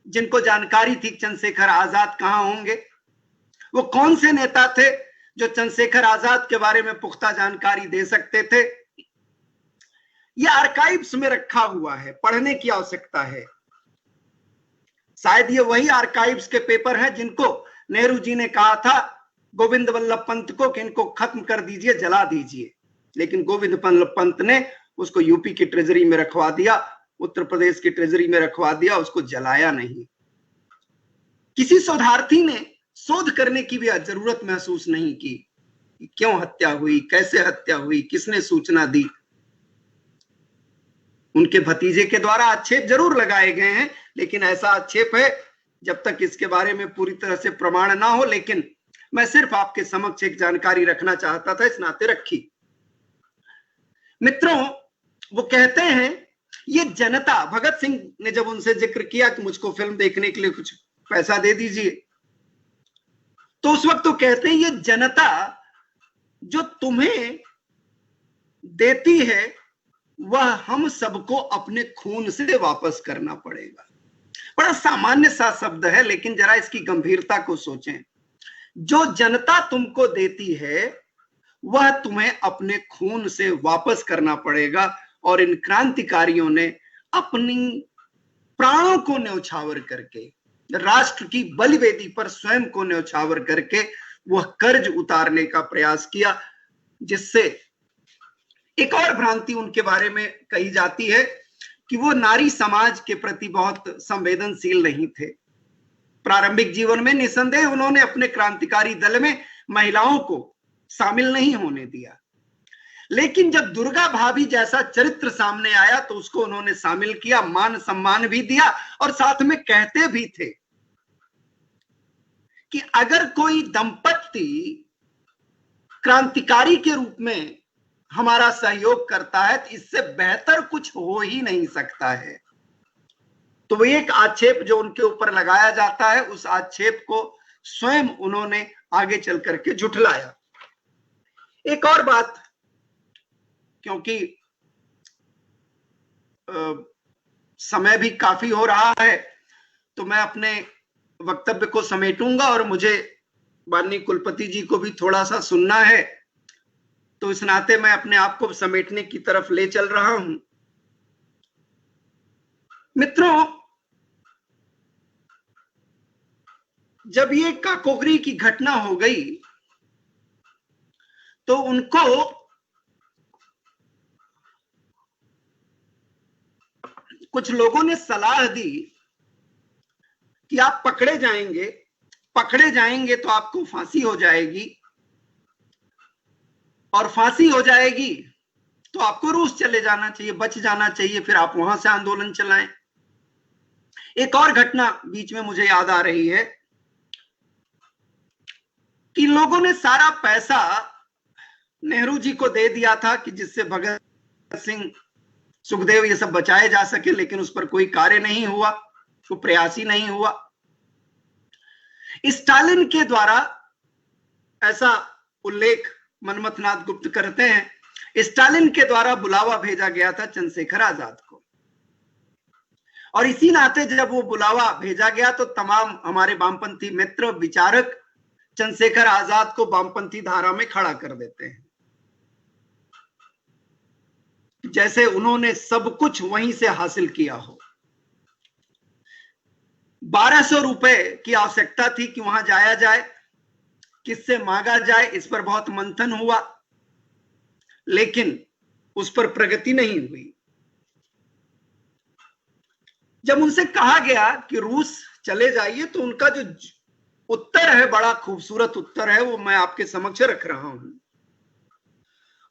जिनको जानकारी थी चंद्रशेखर आजाद कहां होंगे? वो कौन से नेता थे जो चंद्रशेखर आजाद के बारे में पुख्ता जानकारी दे सकते थे? यह आर्काइव्स में रखा हुआ है, पढ़ने की आवश्यकता है। शायद ये वही आर्काइव्स के पेपर हैं जिनको नेहरू जी ने कहा था गोविंद वल्लभ पंत को कि इनको खत्म कर दीजिए, जला दीजिए। लेकिन गोविंद वल्लभ पंत ने उसको यूपी की ट्रेजरी में रखवा दिया, उत्तर प्रदेश की ट्रेजरी में रखवा दिया, उसको जलाया नहीं। किसी शोधार्थी ने शोध करने की भी जरूरत महसूस नहीं की कि क्यों हत्या हुई, कैसे हत्या हुई, किसने सूचना दी। उनके भतीजे के द्वारा आक्षेप जरूर लगाए गए हैं, लेकिन ऐसा आक्षेप है जब तक इसके बारे में पूरी तरह से प्रमाण ना हो। लेकिन मैं सिर्फ आपके समक्ष एक जानकारी रखना चाहता था, इस नाते रखी। मित्रों, वो कहते हैं ये जनता, भगत सिंह ने जब उनसे जिक्र किया कि मुझको फिल्म देखने के लिए कुछ पैसा दे दीजिए, तो उस वक्त तो कहते हैं ये जनता जो तुम्हें देती है वह हम सबको अपने खून से वापस करना पड़ेगा। बड़ा सामान्य सा शब्द है, लेकिन जरा इसकी गंभीरता को सोचें। जो जनता तुमको देती है वह तुम्हें अपने खून से वापस करना पड़ेगा। और इन क्रांतिकारियों ने अपनी प्राणों को न्यौछावर करके, राष्ट्र की बलिवेदी पर स्वयं को न्यौछावर करके वह कर्ज उतारने का प्रयास किया, जिससे एक और भ्रांति उनके बारे में कही जाती है कि वो नारी समाज के प्रति बहुत संवेदनशील नहीं थे। प्रारंभिक जीवन में निसंदेह उन्होंने अपने क्रांतिकारी दल में महिलाओं को शामिल नहीं होने दिया, लेकिन जब दुर्गा भाभी जैसा चरित्र सामने आया तो उसको उन्होंने शामिल किया, मान सम्मान भी दिया और साथ में कहते भी थे कि अगर कोई दंपत्ति क्रांतिकारी के रूप में हमारा सहयोग करता है तो इससे बेहतर कुछ हो ही नहीं सकता है। तो वो एक आक्षेप जो उनके ऊपर लगाया जाता है, उस आक्षेप को स्वयं उन्होंने आगे चल करके झुठलाया। एक और बात, क्योंकि समय भी काफी हो रहा है, तो मैं अपने वक्तव्य को समेटूंगा और मुझे माननीय कुलपति जी को भी थोड़ा सा सुनना है, तो इस नाते मैं अपने आप को समेटने की तरफ ले चल रहा हूं। मित्रों, जब ये काकोगरी की घटना हो गई तो उनको कुछ लोगों ने सलाह दी कि आप पकड़े जाएंगे तो आपको फांसी हो जाएगी, और फांसी हो जाएगी तो आपको रूस चले जाना चाहिए, बच जाना चाहिए, फिर आप वहां से आंदोलन चलाएं। एक और घटना बीच में मुझे याद आ रही है कि लोगों ने सारा पैसा नेहरू जी को दे दिया था कि जिससे भगत सिंह, सुखदेव ये सब बचाए जा सके, लेकिन उस पर कोई कार्य नहीं हुआ, कोई प्रयास ही नहीं हुआ। स्टालिन के द्वारा ऐसा उल्लेख मनमथनाथ गुप्त करते हैं। स्टालिन के द्वारा बुलावा भेजा गया था चंद्रशेखर आजाद को, और इसी नाते जब वो बुलावा भेजा गया तो तमाम हमारे वामपंथी मित्र विचारक चंद्रशेखर आजाद को वामपंथी धारा में खड़ा कर देते हैं, जैसे उन्होंने सब कुछ वहीं से हासिल किया हो। 1200 रुपए की आवश्यकता थी कि वहां जाया जाए, किससे मांगा जाए, इस पर बहुत मंथन हुआ, लेकिन उस पर प्रगति नहीं हुई। जब उनसे कहा गया कि रूस चले जाइए तो उनका जो उत्तर है, बड़ा खूबसूरत उत्तर है, वो मैं आपके समक्ष रख रहा हूं।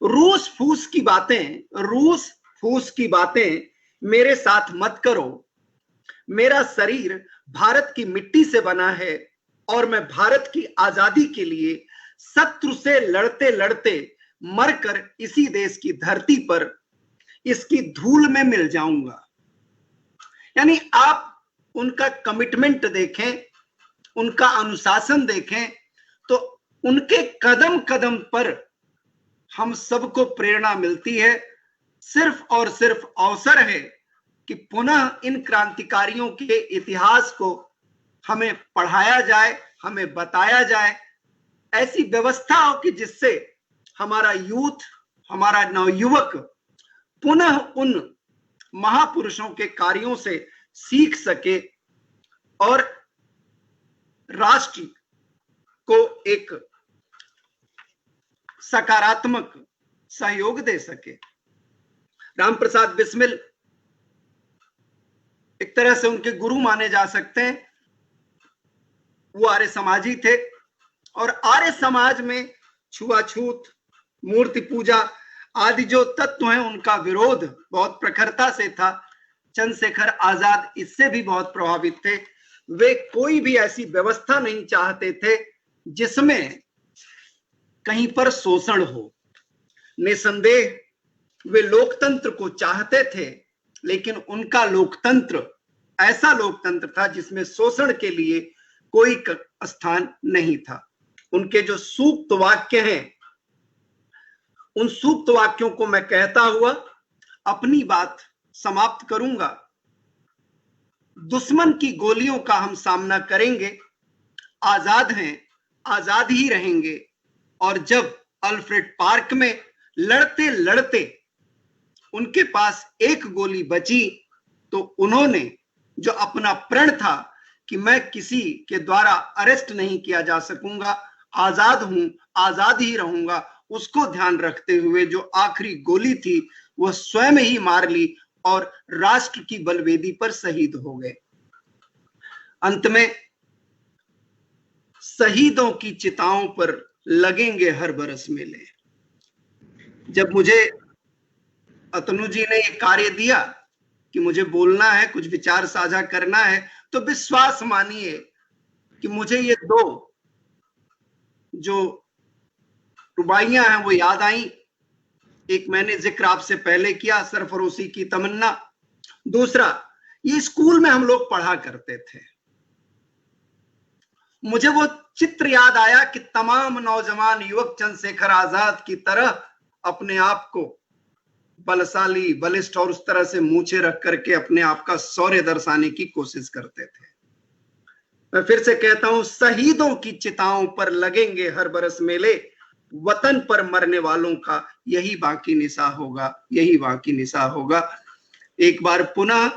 रूस फूस की बातें मेरे साथ मत करो। मेरा शरीर भारत की मिट्टी से बना है और मैं भारत की आजादी के लिए शत्रु से लड़ते लड़ते मरकर इसी देश की धरती पर इसकी धूल में मिल जाऊंगा। यानी आप उनका कमिटमेंट देखें, उनका अनुशासन देखें, तो उनके कदम कदम पर हम सबको प्रेरणा मिलती है। सिर्फ और सिर्फ अवसर है कि पुनः इन क्रांतिकारियों के इतिहास को हमें पढ़ाया जाए, हमें बताया जाए, ऐसी व्यवस्था हो कि जिससे हमारा यूथ, हमारा नवयुवक पुनः उन महापुरुषों के कार्यों से सीख सके और राष्ट्र को एक सकारात्मक सहयोग दे सके। राम प्रसाद बिस्मिल एक तरह से उनके गुरु माने जा सकते हैं। वो आर्य समाजी थे और आर्य समाज में छुआछूत, मूर्ति पूजा आदि जो तत्व हैं, उनका विरोध बहुत प्रखरता से था। चंद्रशेखर आजाद इससे भी बहुत प्रभावित थे। वे कोई भी ऐसी व्यवस्था नहीं चाहते थे जिसमें कहीं पर शोषण हो। निसंदेह वे लोकतंत्र को चाहते थे, लेकिन उनका लोकतंत्र ऐसा लोकतंत्र था जिसमें शोषण के लिए कोई स्थान नहीं था। उनके जो सूक्त वाक्य हैं, उन सूक्त वाक्यों को मैं कहता हुआ अपनी बात समाप्त करूंगा। दुश्मन की गोलियों का हम सामना करेंगे, आजाद हैं, आजाद ही रहेंगे। और जब अल्फ्रेड पार्क में लड़ते लड़ते उनके पास एक गोली बची, तो उन्होंने जो अपना प्रण था कि मैं किसी के द्वारा अरेस्ट नहीं किया जा सकूंगा, आजाद हूं, आजाद ही रहूंगा, उसको ध्यान रखते हुए जो आखिरी गोली थी वह स्वयं ही मार ली और राष्ट्र की बलवेदी पर शहीद हो गए। अंत में शहीदों की चिताओं पर लगेंगे हर बरस मेले। जब मुझे अतनु जी ने ये कार्य दिया कि मुझे बोलना है, कुछ विचार साझा करना है, तो विश्वास मानिए कि मुझे ये दो जो रुबाइयां हैं वो याद आई। एक मैंने जिक्र आपसे पहले किया, सरफरोशी की तमन्ना। दूसरा, ये स्कूल में हम लोग पढ़ा करते थे। मुझे वो चित्र याद आया कि तमाम नौजवान युवक चंद्रशेखर आजाद की तरह अपने आप को बलशाली, बलिष्ठ और उस तरह से मूछे रख करके अपने आप का शौर्य दर्शाने की कोशिश करते थे। मैं फिर से कहता हूं, शहीदों की चिताओं पर लगेंगे हर बरस मेले, वतन पर मरने वालों का यही बाकी निशा होगा, यही बाकी निशा होगा। एक बार पुनः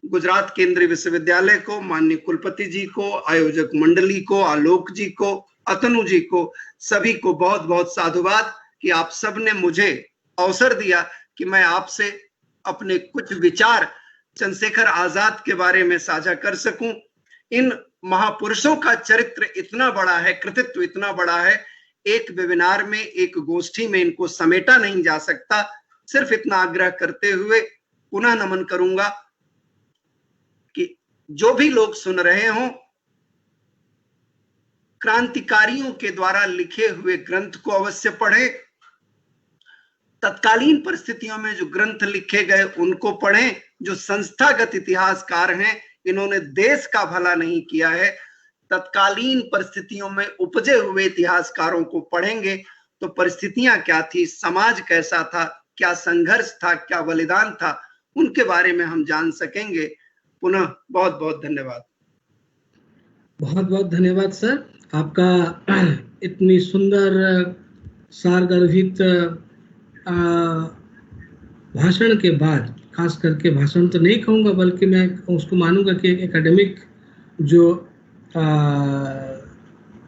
गुजरात केंद्रीय विश्वविद्यालय को, माननीय कुलपति जी को, आयोजक मंडली को, आलोक जी को, अतनु जी को, सभी को बहुत बहुत साधुवाद कि आप सब ने मुझे अवसर दिया कि मैं आपसे अपने कुछ विचार चंद्रशेखर आजाद के बारे में साझा कर सकूं। इन महापुरुषों का चरित्र इतना बड़ा है, कृतित्व इतना बड़ा है, एक वेबिनार में, एक गोष्ठी में इनको समेटा नहीं जा सकता। सिर्फ इतना आग्रह करते हुए पुनः नमन करूंगा कि जो भी लोग सुन रहे हों, क्रांतिकारियों के द्वारा लिखे हुए ग्रंथ को अवश्य पढ़ें। तत्कालीन परिस्थितियों में जो ग्रंथ लिखे गए उनको पढ़ें। जो संस्थागत इतिहासकार हैं, इन्होंने देश का भला नहीं किया है, तत्कालीन परिस्थितियों में उपजे हुए इतिहासकारों को पढ़ेंगे तो परिस्थितियां क्या थी, समाज कैसा था, क्या संघर्ष था, क्या बलिदान था, उनके बारे में हम जान सकेंगे। पुनः बहुत बहुत धन्यवाद। बहुत बहुत धन्यवाद सर, आपका इतनी सुंदर सारगर्भित भाषण के बाद, खास करके भाषण तो नहीं कहूँगा बल्कि मैं उसको मानूंगा कि एक एकेडमिक जो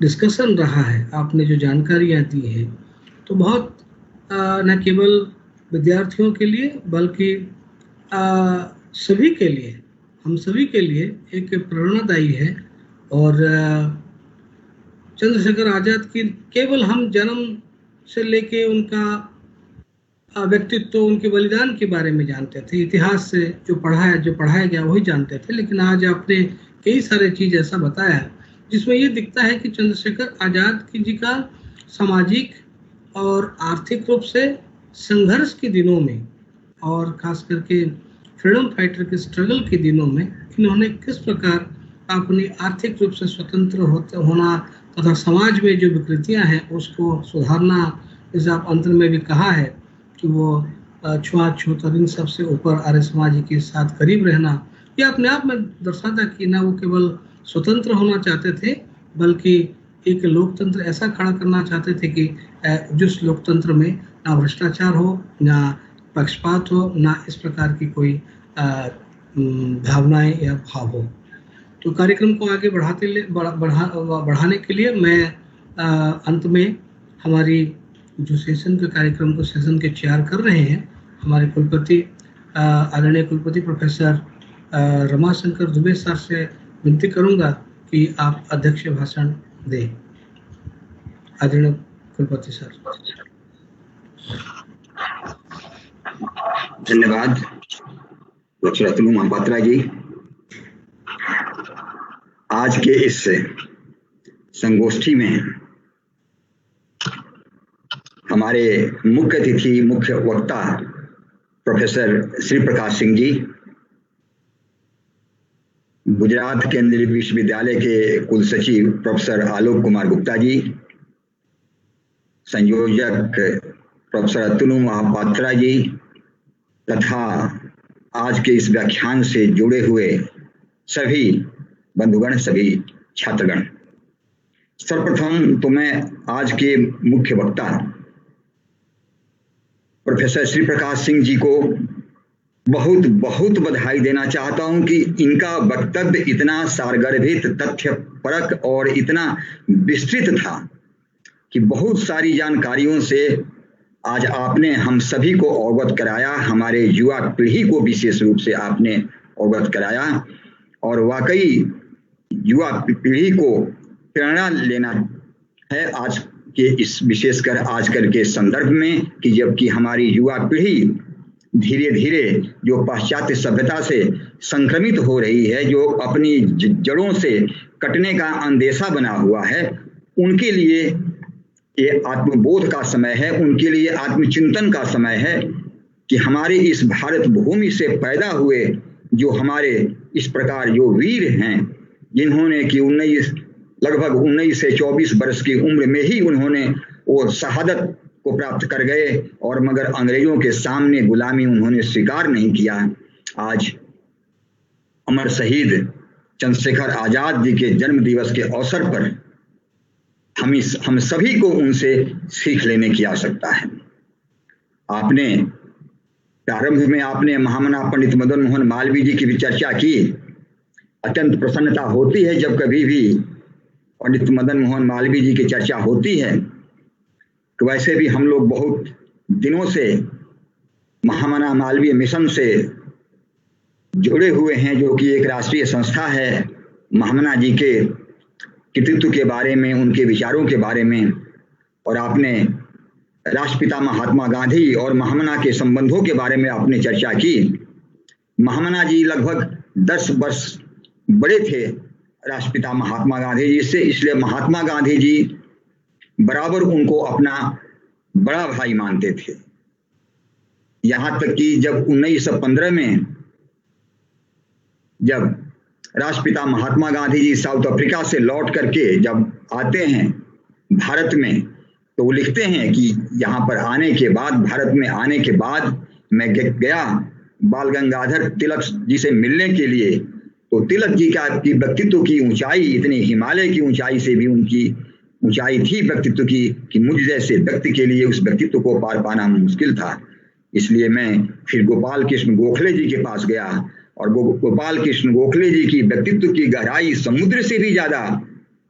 डिस्कशन रहा है, आपने जो जानकारियाँ दी है, तो बहुत न केवल विद्यार्थियों के लिए बल्कि सभी के लिए, हम सभी के लिए एक प्रेरणादायी है। और चंद्रशेखर आजाद की केवल हम जन्म से लेके उनका व्यक्तित्व, उनके बलिदान के बारे में जानते थे, इतिहास से जो पढ़ाया गया वही जानते थे, लेकिन आज आपने कई सारे चीज ऐसा बताया जिसमें ये दिखता है कि चंद्रशेखर आजाद जी का सामाजिक और आर्थिक रूप से संघर्ष के दिनों में और खास करके फ्रीडम फाइटर के स्ट्रगल के दिनों में इन्होंने किस प्रकार अपनी आर्थिक रूप से स्वतंत्र होना तथा समाज में जो विकृतियां हैं उसको सुधारना, जैसे आप अंत में भी कहा है कि वो छुआछूत और इन सबसे ऊपर आर्य समाज के साथ करीब रहना, ये अपने आप में दर्शाता कि ना वो केवल स्वतंत्र होना चाहते थे बल्कि एक लोकतंत्र ऐसा खड़ा करना चाहते थे कि जिस लोकतंत्र में ना भ्रष्टाचार हो, ना पक्षपात हो, ना इस प्रकार की कोई भावनाएं या भाव हो। तो कार्यक्रम को आगे बढ़ाने के लिए मैं अंत में हमारी जो सेशन के कार्यक्रम को सेशन के चेयर कर रहे हैं हमारे कुलपति आदरणीय कुलपति प्रोफेसर रमाशंकर दुबे सर से विनती करूंगा कि आप अध्यक्ष भाषण दें। आदरणीय कुलपति सर। धन्यवाद डॉक्टर अतनु महापात्रा जी। आज के इस संगोष्ठी में हमारे मुख्य अतिथि, मुख्य वक्ता प्रोफेसर श्री प्रकाश सिंह जी, गुजरात केंद्रीय विश्वविद्यालय के कुल सचिव प्रोफेसर आलोक कुमार गुप्ता जी, संयोजक प्रोफेसर अतनु महापात्रा जी तथा आज के इस व्याख्यान से जुड़े हुए सभी बंधुगण, सभी छात्रगण। सर्वप्रथम तो मैं आज के मुख्य वक्ता प्रोफेसर श्री प्रकाश सिंह जी को बहुत बहुत बधाई देना चाहता हूं कि इनका वक्तव्य इतना सारगर्भित, तथ्यपरक और इतना विस्तृत था कि बहुत सारी जानकारियों से आज आपने हम सभी को अवगत कराया, हमारे युवा पीढ़ी को विशेष रूप से आपने अवगत कराया। और वाकई युवा पीढ़ी को प्रेरणा लेना है आज के इस विशेषकर आजकल के संदर्भ में कि जबकि हमारी युवा पीढ़ी धीरे धीरे जो पाश्चात्य सभ्यता से संक्रमित हो रही है, जो अपनी जड़ों से कटने का अंदेशा बना हुआ है, उनके लिए ये आत्मबोध का समय है, उनके लिए आत्मचिंतन का समय है कि हमारे इस भारत भूमि से पैदा हुए जो हमारे इस प्रकार जो वीर हैं, जिन्होंने कि लगभग 19 से 24 वर्ष की उम्र में ही उन्होंने वो शहादत को प्राप्त कर गए और मगर अंग्रेजों के सामने गुलामी उन्होंने स्वीकार नहीं किया। आज अमर शहीद चंद्रशेखर आजाद जी के जन्म दिवस के अवसर पर हम सभी को उनसे सीख लेने की आवश्यकता है। आपने प्रारंभ में आपने महामना पंडित मदन मोहन मालवीय जी की भी चर्चा की। अत्यंत प्रसन्नता होती है जब कभी भी पंडित मदन मोहन मालवीय जी की चर्चा होती है। तो वैसे भी हम लोग बहुत दिनों से महामना मालवीय मिशन से जुड़े हुए हैं, जो कि एक राष्ट्रीय संस्था है। महामना जी के कृतित्व के बारे में, उनके विचारों के बारे में, और आपने राष्ट्रपिता महात्मा गांधी और महामना के संबंधों के बारे में आपने चर्चा की। महामना जी लगभग 10 वर्ष बड़े थे राष्ट्रपिता महात्मा गांधी जी से, इसलिए महात्मा गांधी जी बराबर उनको अपना बड़ा भाई मानते थे। यहां तक कि जब 1915 में जब राष्ट्रपिता महात्मा गांधी जी साउथ अफ्रीका से लौट करके जब आते हैं भारत में, तो वो लिखते हैं कि यहाँ पर आने के बाद, भारत में आने के बाद मैं गया बाल गंगाधर तिलक जी से मिलने के लिए। तो तिलक जी की व्यक्तित्व की ऊंचाई इतनी हिमालय की ऊंचाई से भी उनकी ऊंचाई थी व्यक्तित्व की, कि मुझ जैसे व्यक्ति के लिए उस व्यक्तित्व को पार पाना मुश्किल था। इसलिए मैं फिर गोपाल कृष्ण गोखले जी के पास गया, और गोपाल कृष्ण गोखले जी की व्यक्तित्व की गहराई समुद्र से भी ज्यादा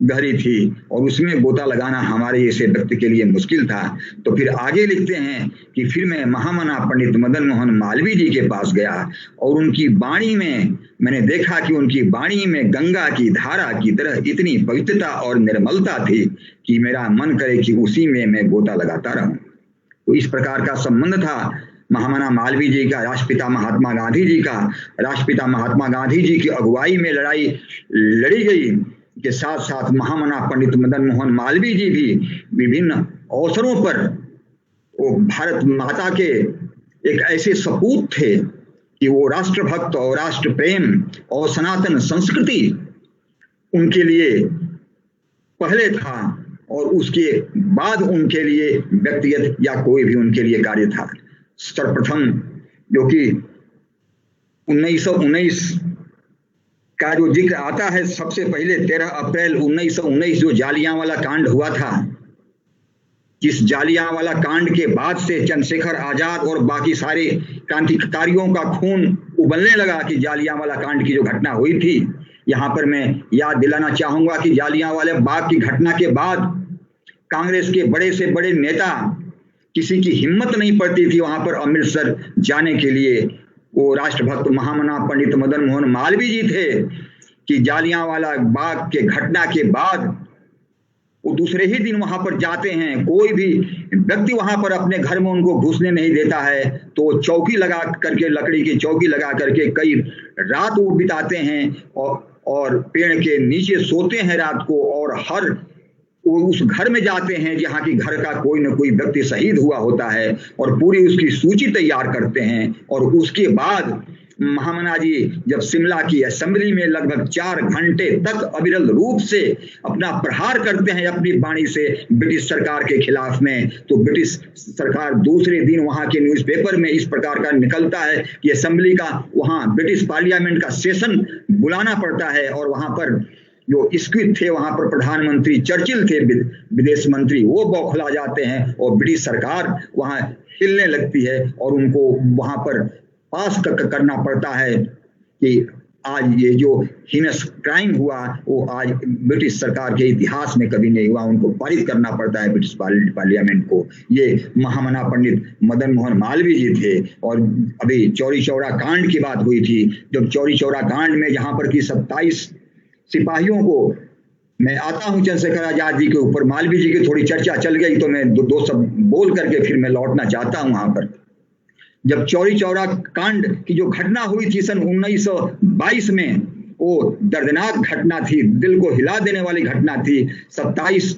गहरी थी, और उसमें गोता लगाना हमारे जैसे व्यक्ति के लिए मुश्किल था। तो फिर आगे लिखते हैं कि फिर मैं महामना पंडित मदन मोहन मालवीय जी के पास गया, और उनकी वाणी में मैंने देखा कि उनकी वाणी में गंगा की धारा की तरह इतनी पवित्रता और निर्मलता थी कि मेरा मन करे कि उसी में मैं गोता लगाता रहूं। तो इस प्रकार का संबंध था महामना मालवीय जी का राष्ट्रपिता महात्मा गांधी जी का। राष्ट्रपिता महात्मा गांधी जी की अगुवाई में लड़ाई लड़ी गई के साथ साथ महामना पंडित मदन मोहन मालवीय जी भी विभिन्न अवसरों पर वो भारत माता के एक ऐसे सपूत थे कि वो राष्ट्रभक्त और राष्ट्र प्रेम और सनातन संस्कृति उनके लिए पहले था, और उसके बाद उनके लिए व्यक्तिगत या कोई भी उनके लिए कार्य था। सर्वप्रथम जो कि 1919 का जो जिक्र आता है, सबसे पहले 13 अप्रैल 1919 जो जालियांवाला कांड हुआ था, जिस जालियांवाला कांड के बाद से चंद्रशेखर आजाद और बाकी सारे क्रांतिकारियों का खून उबलने लगा कि जालियांवाला कांड की जो घटना हुई थी। यहाँ पर मैं याद दिलाना चाहूंगा कि जालियांवाला बाग की घटना के बाद कांग्रेस के बड़े से बड़े नेता, किसी की हिम्मत नहीं पड़ती थी वहां पर अमृतसर जाने के लिए। वो राष्ट्रभक्त महामना पंडित मदन मोहन मालवीय जी थे कि जालियांवाला बाग के घटना के बाद वो दूसरे ही दिन वहां पर जाते हैं। कोई भी व्यक्ति वहां पर अपने घर में उनको घुसने नहीं देता है, तो चौकी लगा करके, लकड़ी की चौकी लगा करके कई रात वो बिताते हैं और पेड़ के नीचे सोते हैं रात को, और हर वो उस घर में जाते हैं जहाँ की घर का कोई न कोई व्यक्ति शहीद हुआ होता है, और पूरी उसकी सूची तैयार करते हैं। और उसके बाद महामना जी जब शिमला की असेंबली में लगभग 4 घंटे तक अविरल रूप से अपना प्रहार करते हैं अपनी वाणी से ब्रिटिश सरकार के खिलाफ में, तो ब्रिटिश सरकार दूसरे दिन वहां के न्यूज़पेपर में इस प्रकार का निकलता है कि असेंबली का, वहां ब्रिटिश पार्लियामेंट का सेशन बुलाना पड़ता है, और वहां पर जो स्क्विथ थे, वहां पर प्रधानमंत्री चर्चिल थे, विदेश मंत्री, वो बौखला जाते हैं, और ब्रिटिश सरकार वहां हिलने लगती है, और उनको वहां पर पास करना पड़ता है कि आज ये जो हीनस क्राइम हुआ वो आज ब्रिटिश सरकार के इतिहास में कभी नहीं हुआ, उनको पारित करना पड़ता है ब्रिटिश पार्लियामेंट को। ये महामना पंडित मदन मोहन मालवीय जी थे। और अभी चौरी चौरा कांड की बात हुई थी, जब चौरी चौरा कांड में जहां पर की 27 सिपाहियों को, मैं आता हूं चंद्रशेखर आजाद जी के ऊपर, मालवीय जी की थोड़ी चर्चा चल गई तो मैं दो शब्द बोल करके फिर मैं लौटना चाहता हूं। वहां पर जब चौरी चौरा कांड की जो घटना हुई थी सन 1922 में, वो दर्दनाक घटना थी, दिल को हिला देने वाली घटना थी। 27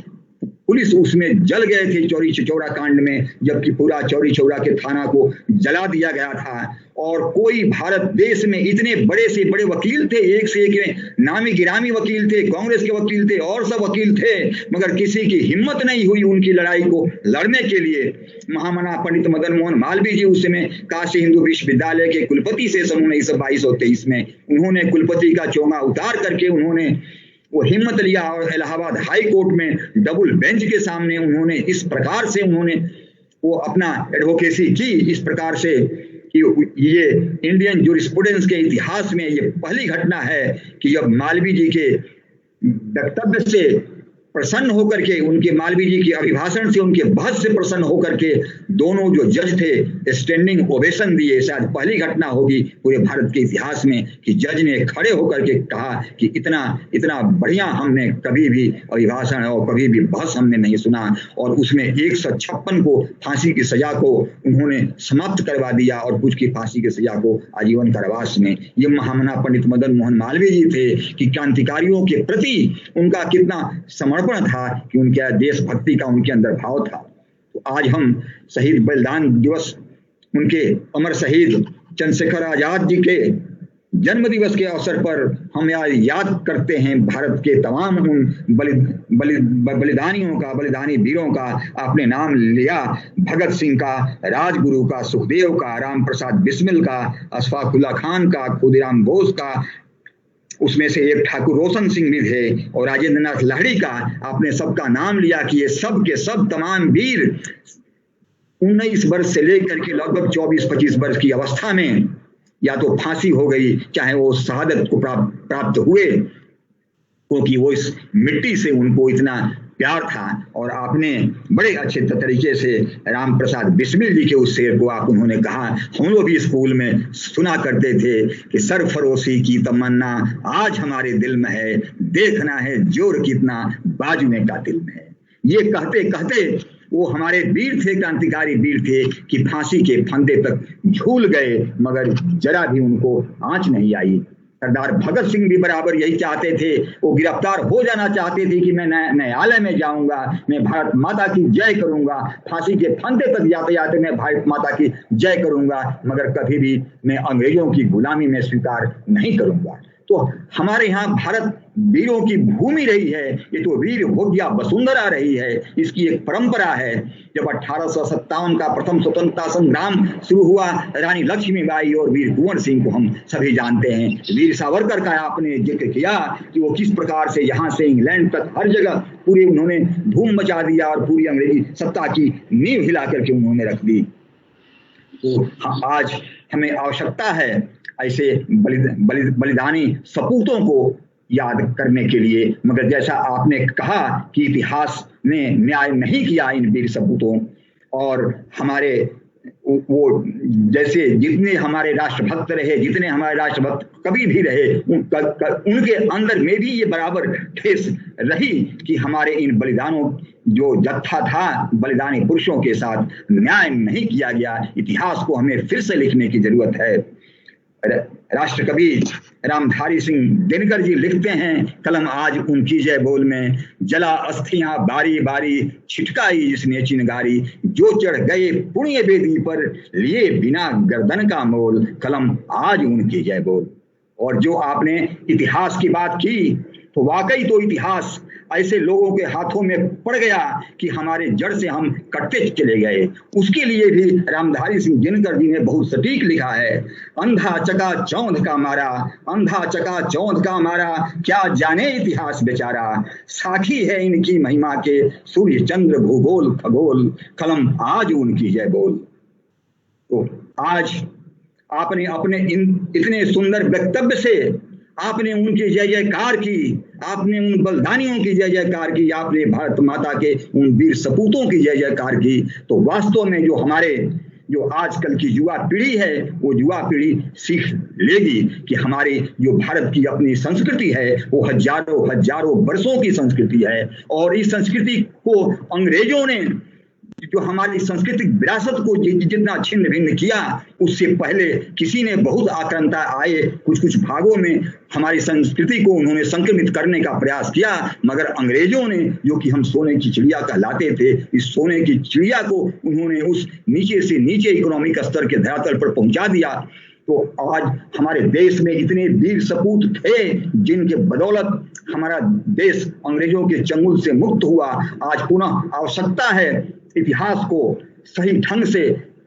पुलिस उसमें जल गए थे चौरी चौरा कांड में, जबकि पूरा चौरी चौरा के थाना को जला दिया गया था। और कोई भारत देश में इतने बड़े से बड़े वकील थे, एक से एक नामी गिरामी वकील थे, कांग्रेस के वकील थे और सब वकील थे, मगर किसी की हिम्मत नहीं हुई उनकी लड़ाई को लड़ने के लिए। महामना पंडित मदन मोहन मालवीय जी उस समय काशी हिंदू विश्वविद्यालय के कुलपति से सन 1922 और 23 में उन्होंने कुलपति का चोंगा उतार करके उन्होंने वो हिम्मत लिया, और इलाहाबाद हाई कोर्ट में डबल बेंच के सामने उन्होंने इस प्रकार से उन्होंने वो अपना एडवोकेसी की, इस प्रकार से कि ये इंडियन जूरिस्प्रूडेंस के इतिहास में ये पहली घटना है कि जब मालवीय जी के वक्तव्य से प्रसन्न होकर के, उनके मालवीय जी के अभिभाषण से, उनके बहस से प्रसन्न होकर के दोनों जो जज थे स्टैंडिंग ओवेशन दिए। शायद पहली घटना होगी पूरे भारत के इतिहास में कि जज ने खड़े होकर के कहा कि इतना इतना बढ़िया हमने कभी भी अभिभाषण और कभी भी बहस हमने नहीं सुना। और उसमें 156 को फांसी की सजा को उन्होंने समाप्त करवा दिया, और कुछ की फांसी की सजा को आजीवन कारावास में। ये महामना पंडित मदन मोहन मालवीय जी थे कि क्रांतिकारियों के प्रति उनका कितना समर्पण था, कि उनके देशभक्ति का उनके अंदर भाव था। तो आज हम शहीद बलिदान दिवस, उनके अमर शहीद चंद्रशेखर आजाद जी के जन्म दिवस के अवसर पर हम याद करते हैं भारत के तमाम उन बलिदानियों का, बलिदानी वीरों का आपने नाम लिया। भगत सिंह का, राजगुरु का, सुखदेव का, राम प्रसाद बिस्मिल का, अशफाकुल्ला खान का, खुदीराम बोस का, उसमें से एक ठाकुर रोशन सिंह भी थे, और राजेंद्र नाथ लाहिड़ी का आपने सबका नाम लिया कि ये सब के सब तमाम वीर 19 वर्ष से लेकर के लगभग 24-25 वर्ष की अवस्था में या तो फांसी हो गई, चाहे वो शहादत को प्राप्त हुए, क्योंकि वो इस मिट्टी से उनको इतना प्यार था। और आपने बड़े अच्छे तरीके से राम प्रसाद बिस्मिल जी के उस शेर को आप उन्होंने कहा, हम लोग भी स्कूल में सुना करते थे कि सरफरोशी की तमन्ना आज हमारे दिल में है, देखना है जोर कितना बाजू में कातिल में है। ये कहते कहते वो हमारे वीर थे, क्रांतिकारी वीर थे कि फांसी के फंदे तक झूल गए, मगर जरा भी उनको आंच नहीं आई। सरदार भगत सिंह भी बराबर यही चाहते थे, वो गिरफ्तार हो जाना चाहते थे कि मैं न्यायालय में जाऊंगा, मैं भारत माता की जय करूंगा, फांसी के फंदे तक जाते जाते मैं भारत माता की जय करूंगा, मगर कभी भी मैं अंग्रेजों की गुलामी में स्वीकार नहीं करूंगा। तो हमारे यहाँ भारत वीरों की भूमि रही है, ये तो वीर भोग्या वसुंधरा रही है, इसकी एक परंपरा है। जब 1857 का प्रथम स्वतंत्रता संग्राम शुरू हुआ, रानी लक्ष्मीबाई और वीर कुंवर सिंह को हम सभी जानते हैं। वीर सावरकर का आपने जिक्र किया कि वो किस प्रकार से यहाँ से इंग्लैंड तक हर जगह पूरे उन्होंने धूम मचा दिया और पूरी अंग्रेजी सत्ता की नींव हिला करके उन्होंने रख दी। तो आज हमें आवश्यकता है ऐसे बलिदानी सपूतों को याद करने के लिए, मगर जैसा आपने कहा कि इतिहास ने न्याय नहीं किया इन वीर सपूतों, और हमारे वो जैसे जितने हमारे राष्ट्रभक्त रहे, जितने हमारे राष्ट्रभक्त कभी भी रहे, उनके अंदर में भी ये बराबर ठेस रही कि हमारे इन बलिदानों जो जत्था था बलिदानी पुरुषों के साथ न्याय नहीं किया गया। इतिहास को हमें फिर से लिखने की जरूरत है। राष्ट्र कवि रामधारी सिंह दिनकर जी लिखते हैं, कलम आज उनकी जय बोल में, जला अस्थियां बारी बारी छिटकाई जिसने चिनगारी, जो चढ़ गए पुण्य वेदी पर लिए बिना गर्दन का मोल, कलम आज उनकी जय बोल। और जो आपने इतिहास की बात की, तो वाकई तो इतिहास ऐसे लोगों के हाथों में पड़ गया कि हमारे जड़ से हम कटते चले गए। उसके लिए भी रामधारी सिंह दिनकर जी ने बहुत सटीक लिखा है, अंधा चका चौंध का मारा, अंधा चका चौंध का मारा, क्या जाने इतिहास बेचारा, साखी है इनकी महिमा के सूर्य चंद्र भूगोल खगोल, कलम आज उनकी जय बोल। तो आज आपने अपने इतने सुंदर वक्तव्य से आपने उनकी जय जयकार की, आपने उन बलिदानियों की जय जयकार की, आपने भारत माता के उन वीर सपूतों की जय जयकार की। तो वास्तव में जो आजकल की युवा पीढ़ी है, वो युवा पीढ़ी सीख लेगी कि हमारी जो भारत की अपनी संस्कृति है वो हजारों वर्षों की संस्कृति है, और इस संस्कृति को अंग्रेजों ने जो हमारी सांस्कृतिक विरासत को जितना छिन्न भिन्न किया, उससे पहले किसी ने बहुत आक्रांता आए, कुछ भागों में हमारी संस्कृति को उन्होंने संक्रमित करने का प्रयास किया, मगर अंग्रेजों ने, जो कि हम सोने की चिड़िया कहलाते थे, इस सोने की चिड़िया को उन्होंने उस नीचे से नीचे इकोनॉमिक स्तर के धरातल पर पहुंचा दिया। तो आज हमारे देश में इतने वीर सपूत थे जिनके बदौलत हमारा देश अंग्रेजों के चंगुल से मुक्त हुआ। आज पुनः आवश्यकता है इतिहास को सही ढंग से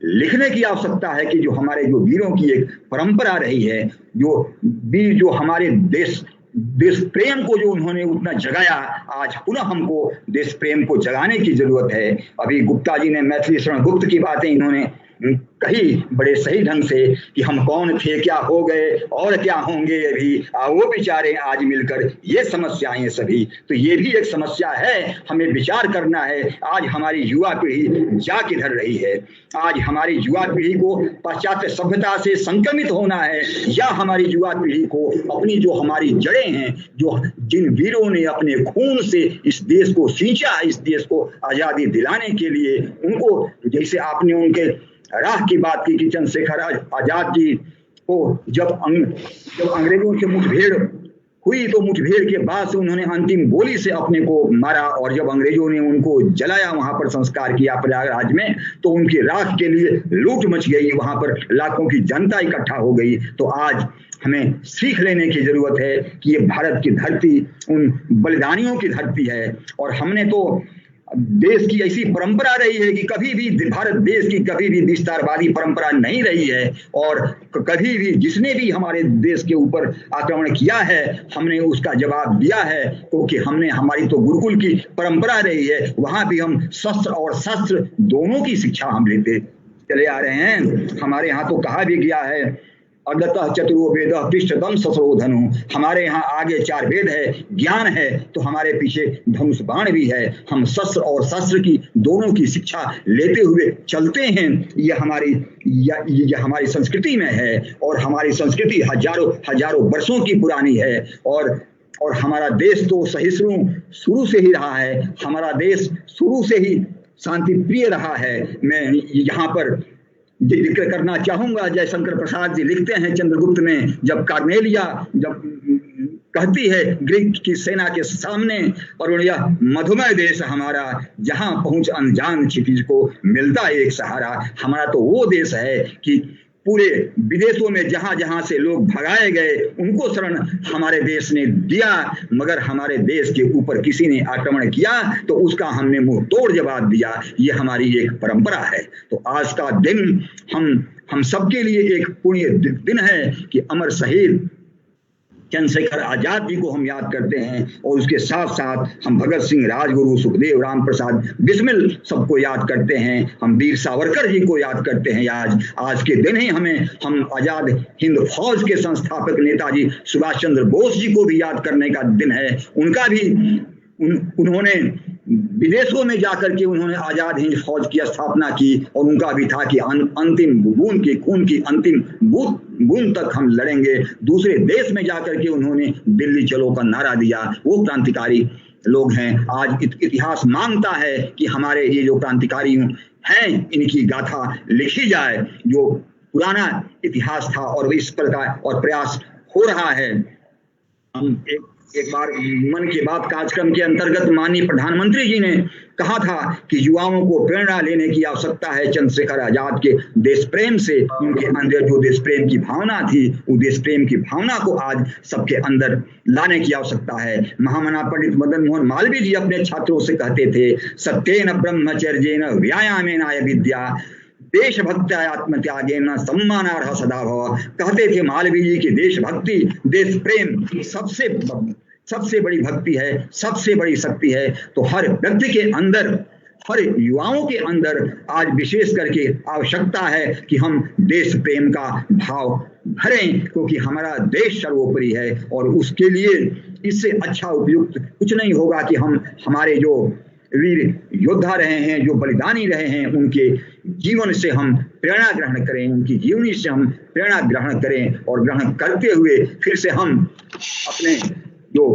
लिखने की आवश्यकता है कि जो हमारे जो वीरों की एक परंपरा रही है, जो वीर जो हमारे देश प्रेम को जो उन्होंने उतना जगाया, आज पुनः हमको देश प्रेम को जगाने की जरूरत है। अभी गुप्ता जी ने मैथिली शरण गुप्त की बातें इन्होंने कही बड़े सही ढंग से कि हम कौन थे, क्या हो गए और क्या होंगे अभी, वो बेचारे आज मिलकर ये समस्याएं सभी। तो ये भी एक समस्या है, हमें विचार करना है। आज हमारी युवा पीढ़ी जा किधर रही है? आज हमारी युवा पीढ़ी को पाश्चात्य सभ्यता से संक्रमित होना है, या हमारी युवा पीढ़ी को अपनी जो हमारी जड़ें हैं, जो जिन वीरों ने अपने खून से इस देश को सींचा, इस देश को आजादी दिलाने के लिए, उनको, जैसे आपने उनके राह की बात की कि चंद्रशेखर आजाद जी को जब अंग्रेजों से मुठभेड़ हुई तो मुठभेड़ के बाद से उन्होंने अंतिम गोली से अपने को मारा, और जब अंग्रेजों ने उनको जलाया, वहां पर संस्कार किया प्रयागराज में, तो उनकी राख के लिए लूट मच गई, वहां पर लाखों की जनता इकट्ठा हो गई। तो आज हमें सीख लेने की जरूरत है कि ये भारत की धरती उन बलिदानियों की धरती है, और हमने तो देश की ऐसी परंपरा रही है कि कभी भी भारत देश की कभी भी विस्तारवादी परंपरा नहीं रही है, और कभी भी जिसने भी हमारे देश के ऊपर आक्रमण किया है हमने उसका जवाब दिया है, क्योंकि हमने हमारी तो गुरुकुल की परंपरा रही है, वहां भी हम शस्त्र और शस्त्र दोनों की शिक्षा हम लेते चले आ रहे हैं। हमारे यहाँ तो कहा भी गया है अगतः चतुरो वेद पृष्ठतम ससरो धनु, हमारे यहाँ आगे 4 वेद है, ज्ञान है, तो हमारे पीछे धनुष बाण भी है। हम शस्त्र और शस्त्र की दोनों की शिक्षा लेते हुए चलते हैं। ये हमारी संस्कृति में है, और हमारी संस्कृति हजारों वर्षों की पुरानी है, और हमारा देश तो सहिष्णु शुरू से ही रहा है। हमारा देश शुरू से ही शांति प्रिय रहा है। मैं यहाँ पर जिक्र करना चाहूंगा, जयशंकर प्रसाद जी लिखते हैं चंद्रगुप्त में, जब कार्नेलिया जब कहती है ग्रीक की सेना के सामने, और यह मधुमेह देश हमारा, जहां पहुंच अनजान क्षितिज को मिलता एक सहारा। हमारा तो वो देश है कि पूरे विदेशों में जहां जहां से लोग भगाए गए उनको शरण हमारे देश ने दिया, मगर हमारे देश के ऊपर किसी ने आक्रमण किया तो उसका हमने मुंह तोड़ जवाब दिया। ये हमारी एक परंपरा है। तो आज का दिन हम सबके लिए एक पुण्य दिन है कि अमर शहीद चंद्रशेखर आजाद जी को हम याद करते हैं, और उसके साथ साथ हम भगत सिंह, राजगुरु, सुखदेव, राम प्रसाद बिस्मिल सबको याद करते हैं। हम वीर सावरकर जी को याद करते हैं। आज के दिन ही हम आजाद हिंद फौज के संस्थापक नेताजी सुभाष चंद्र बोस जी को भी याद करने का दिन है। उनका भी उन्होंने विदेशों में जाकर के उन्होंने आजाद हिंद फौज की स्थापना की, और उनका भी था कि अंतिम बूंद की खून की अंतिम बूंद तक हम लड़ेंगे। दूसरे देश में जाकर के उन्होंने दिल्ली चलो का नारा दिया। वो क्रांतिकारी लोग हैं। आज इतिहास मांगता है कि हमारे ये जो क्रांतिकारी हैं इनकी गाथा लिखी जाए। जो पुराना इतिहास था और इस प्रकार और प्रयास हो रहा है। हम एक बार मन की बात कार्यक्रम के अंतर्गत माननीय प्रधानमंत्री जी ने कहा था कि युवाओं को प्रेरणा लेने की आवश्यकता है चंद्रशेखर आजाद के देश प्रेम से। उनके अंदर जो देश प्रेम की भावना थी, वो देश प्रेम की भावना को आज सबके अंदर लाने की आवश्यकता है। महामना पंडित मदन मोहन मालवीय जी अपने छात्रों से कहते थे, सत्येन ब्रह्मचर्येन व्यायामेनाय विद्या देशभक्ति आत्मत्यागेन सम्मानार्ह सदा भव। कहते थे मालवीय जी की देशभक्ति, देश प्रेम सबसे बड़ी भक्ति है, सबसे बड़ी शक्ति है। तो हर व्यक्ति के अंदर, हर युवाओं के अंदर आज विशेष करके आवश्यकता है कि हम देश प्रेम का भाव भरें, क्योंकि हमारा देश सर्वोपरि है। और उसके लिए इससे अच्छा उपयुक्त कुछ नहीं होगा कि हम हमारे जो वीर योद्धा रहे हैं, जो बलिदानी रहे हैं, उनके जीवन से हम प्रेरणा ग्रहण करें, उनकी जीवनी से हम प्रेरणा ग्रहण करें, और ग्रहण करते हुए फिर से हम अपने जो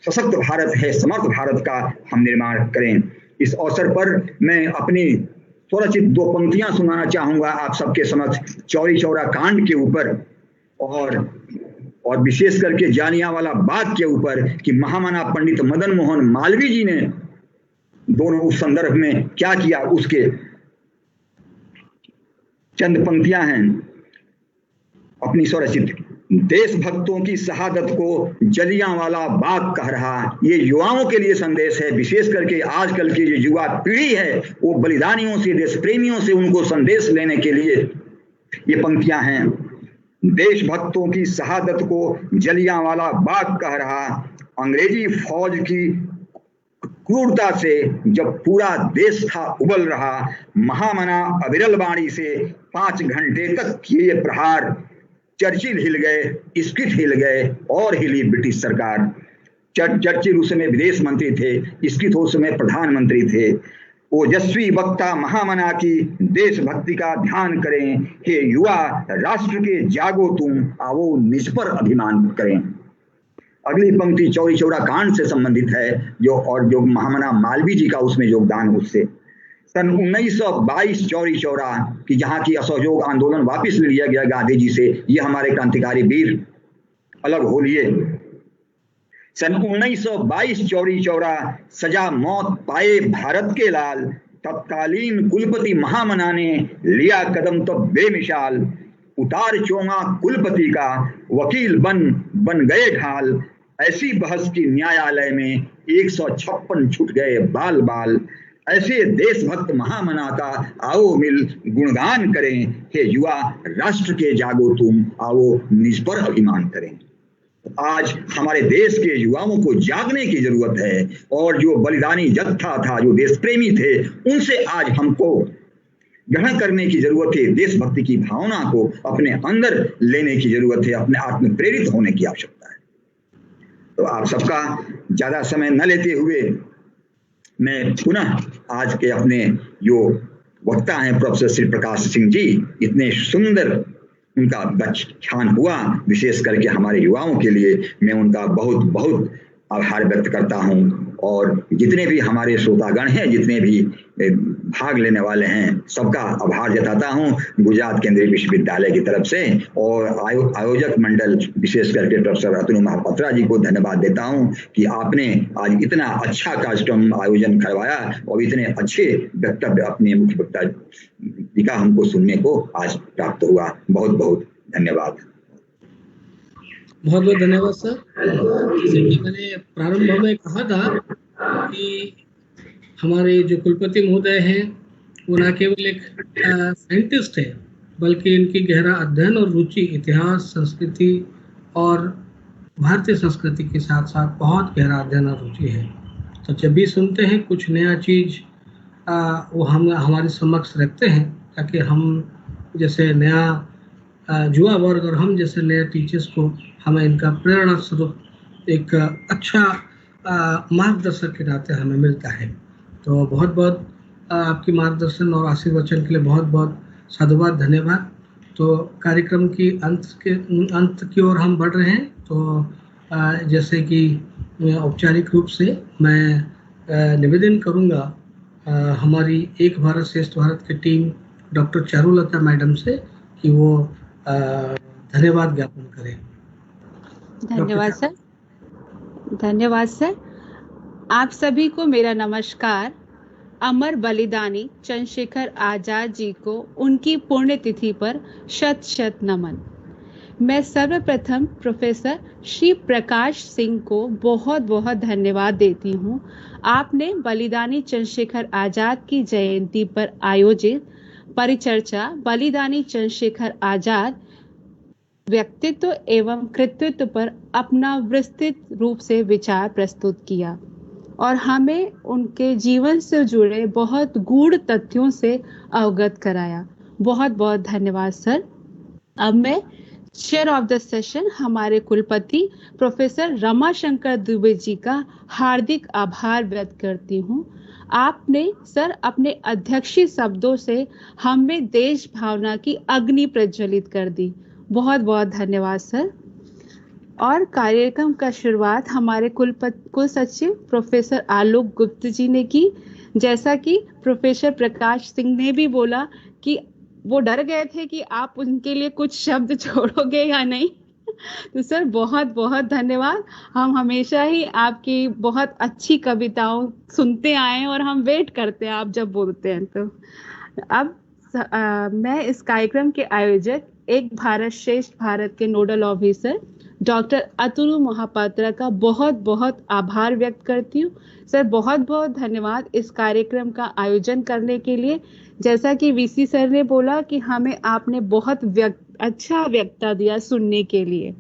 सशक्त भारत है, समर्थ भारत का हम निर्माण करें। इस अवसर पर मैं अपनी स्वरचित 2 पंक्तियां सुनाना चाहूंगा आप सबके समक्ष चौरी चौरा कांड के ऊपर, और विशेष करके जालियांवाला बाग के ऊपर कि महामना पंडित मदन मोहन मालवीय जी ने दोनों उस संदर्भ में क्या किया, उसके चंद पंक्तियां हैं अपनी स्वरचित। देशभक्तों की शहादत को जलियांवाला बाग कह रहा। ये युवाओं के लिए संदेश है, विशेष करके आजकल की जो युवा पीढ़ी है वो बलिदानियों से, देश प्रेमियों से उनको संदेश लेने के लिए ये पंक्तियां हैं। देशभक्तों की शहादत को जलियांवाला बाग कह रहा। अंग्रेजी फौज की क्रूरता से जब पूरा देश था उबल रहा, महामना अविरल वाणी से 5 घंटे तक किए प्रहार। चर्चिल हिल गए, स्किट हिल गए, और हिली ब्रिटिश सरकार। चर्चिल उस समय विदेश मंत्री थे, स्किट उस समय प्रधानमंत्री थे। ओजस्वी वक्ता महामना की देशभक्ति का ध्यान करें। हे युवा, राष्ट्र के जागो तुम, आओ निज पर अभिमान करें। अगली पंक्ति चौरी चौरा कांड से संबंधित है, जो महामना मालवीय जी का उसमें योगदान। उससे सन 1922 चौरी चौरा की जहाँ की असहयोग आंदोलन वापस ले लिया गया गांधी जी से। ये हमारे क्रांतिकारी वीर अलग हो लिए। सन 1922 चौरी चौरा सजा मौत पाए भारत के लाल, तत्कालीन कुलपति महामना ने लिया कदम तो बेमिसाल, उतार चोंगा कुलपति का वकील बन गए ढाल, ऐसी बहस की न्यायालय में 156 छूट गए बाल बाल, ऐसे देशभक्त महामना का आओ मिल गुणगान करें, हे युवा राष्ट्र के जागो तुम आओ निज पर अभिमान करें। आज हमारे देश के युवाओं को जागने की जरूरत है और जो बलिदानी जत्था था, जो देश प्रेमी थे, उनसे आज हमको ग्रहण करने की जरूरत है। देशभक्ति की भावना को अपने अंदर लेने की जरूरत है, अपने आत्म प्रेरित होने की आवश्यकता है। तो आप सबका ज्यादा समय न लेते हुए मैं पुनः आज के अपने जो वक्ता हैं प्रोफेसर श्री प्रकाश सिंह जी, इतने सुंदर उनका व्याख्यान हुआ, विशेष करके हमारे युवाओं के लिए मैं उनका बहुत बहुत आभार व्यक्त करता हूं। और जितने भी हमारे श्रोतागण हैं, जितने भी भाग लेने वाले हैं, सबका आभार जताता हूं गुजरात केंद्रीय विश्वविद्यालय की तरफ से। और आयोजक मंडल विशेष करके प्रोफेसर अतनु महापात्रा जी को धन्यवाद देता हूं कि आपने आज इतना अच्छा कार्यक्रम आयोजन करवाया और इतने अच्छे वक्तव्य अपने मुख्य वक्ता जी का हमको सुनने को आज प्राप्त हुआ। बहुत बहुत धन्यवाद। बहुत बहुत धन्यवाद सर। जैसे कि मैंने प्रारंभ में कहा था कि हमारे जो कुलपति महोदय हैं वो न केवल एक साइंटिस्ट है, बल्कि इनकी गहरा अध्ययन और रुचि इतिहास, संस्कृति और भारतीय संस्कृति के साथ साथ बहुत गहरा अध्ययन और रुचि है। तो जब भी सुनते हैं कुछ नया चीज वो हम हमारे समक्ष रखते हैं, ताकि हम जैसे नया युवा वर्ग और हम जैसे नए टीचर्स को हमें इनका प्रेरणा स्वरूप एक अच्छा मार्गदर्शक के नाते हमें मिलता है। तो बहुत बहुत आपकी मार्गदर्शन और आशीर्वचन के लिए बहुत बहुत साधुवाद, धन्यवाद। तो कार्यक्रम की अंत की ओर हम बढ़ रहे हैं। तो जैसे कि औपचारिक रूप से मैं निवेदन करूंगा हमारी एक भारत श्रेष्ठ भारत की टीम डॉक्टर चारुलता मैडम से कि वो धन्यवाद ज्ञापन करें। धन्यवाद सर। धन्यवाद सर। आप सभी को मेरा नमस्कार। अमर बलिदानी चंद्रशेखर आजाद जी को उनकी पुण्यतिथि पर शत शत नमन। मैं सर्वप्रथम प्रोफेसर श्री प्रकाश सिंह को बहुत बहुत धन्यवाद देती हूँ। आपने बलिदानी चंद्रशेखर आजाद की जयंती पर आयोजित परिचर्चा बलिदानी चंद्रशेखर आजाद व्यक्तित्व एवं कृतित्व पर अपना विस्तृत रूप से विचार प्रस्तुत किया और हमें उनके जीवन से जुड़े बहुत गूढ़ तथ्यों से अवगत कराया। बहुत बहुत धन्यवाद सर। अब मैं चेयर ऑफ द सेशन हमारे कुलपति प्रोफेसर रमाशंकर दुबे जी का हार्दिक आभार व्यक्त करती हूँ। आपने सर अपने अध्यक्षीय शब्दों से हमें देश भावना की अग्नि प्रज्वलित कर दी। बहुत बहुत धन्यवाद सर। और कार्यक्रम का शुरुआत हमारे कुल सचिव प्रोफेसर आलोक गुप्त जी ने की। जैसा कि प्रोफेसर प्रकाश सिंह ने भी बोला कि वो डर गए थे कि आप उनके लिए कुछ शब्द छोड़ोगे या नहीं। तो सर बहुत बहुत धन्यवाद। हम हमेशा ही आपकी बहुत अच्छी कविताओं सुनते आए और हम वेट करते हैं आप जब बोलते हैं। तो अब मैं इस कार्यक्रम के आयोजक एक भारत श्रेष्ठ भारत के nodal officer doctor Atul Mahapatra का बहुत बहुत आभार व्यक्त करती हूँ। सर बहुत बहुत धन्यवाद इस कार्यक्रम का आयोजन करने के लिए। जैसा कि वीसी सर ने बोला कि हमें आपने बहुत अच्छा वक्ता दिया सुनने के लिए।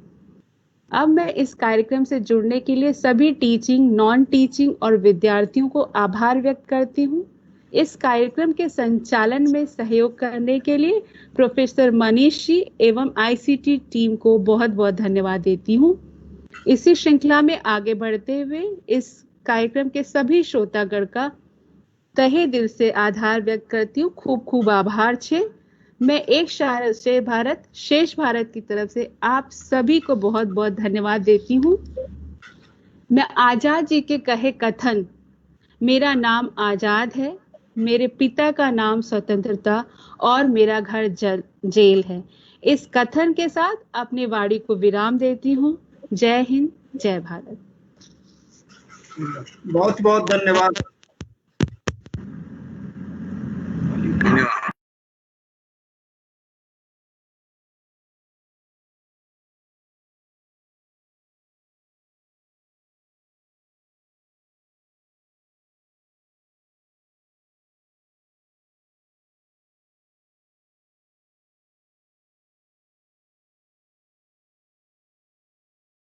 अब मैं इस कार्यक्रम से जुड़ने के लिए सभी टीचिंग, नॉन टीचिंग और विद्यार्थियों को आभार व्यक्त करती हूँ। इस कार्यक्रम के संचालन में सहयोग करने के लिए प्रोफेसर मनीष जी एवं आईसीटी टीम को बहुत बहुत धन्यवाद देती हूँ। इसी श्रृंखला में आगे बढ़ते हुए इस कार्यक्रम के सभी श्रोतागण का तहे दिल से आभार व्यक्त करती हूँ। खूब खूब आभार छे। मैं एक शेष भारत की तरफ से आप सभी को बहुत बहुत धन्यवाद देती हूँ। मैं आजाद जी के कहे कथन, मेरा नाम आजाद है, मेरे पिता का नाम स्वतंत्रता और मेरा घर जेल है, इस कथन के साथ अपनी वाणी को विराम देती हूँ। जय हिंद, जय भारत। बहुत बहुत धन्यवाद।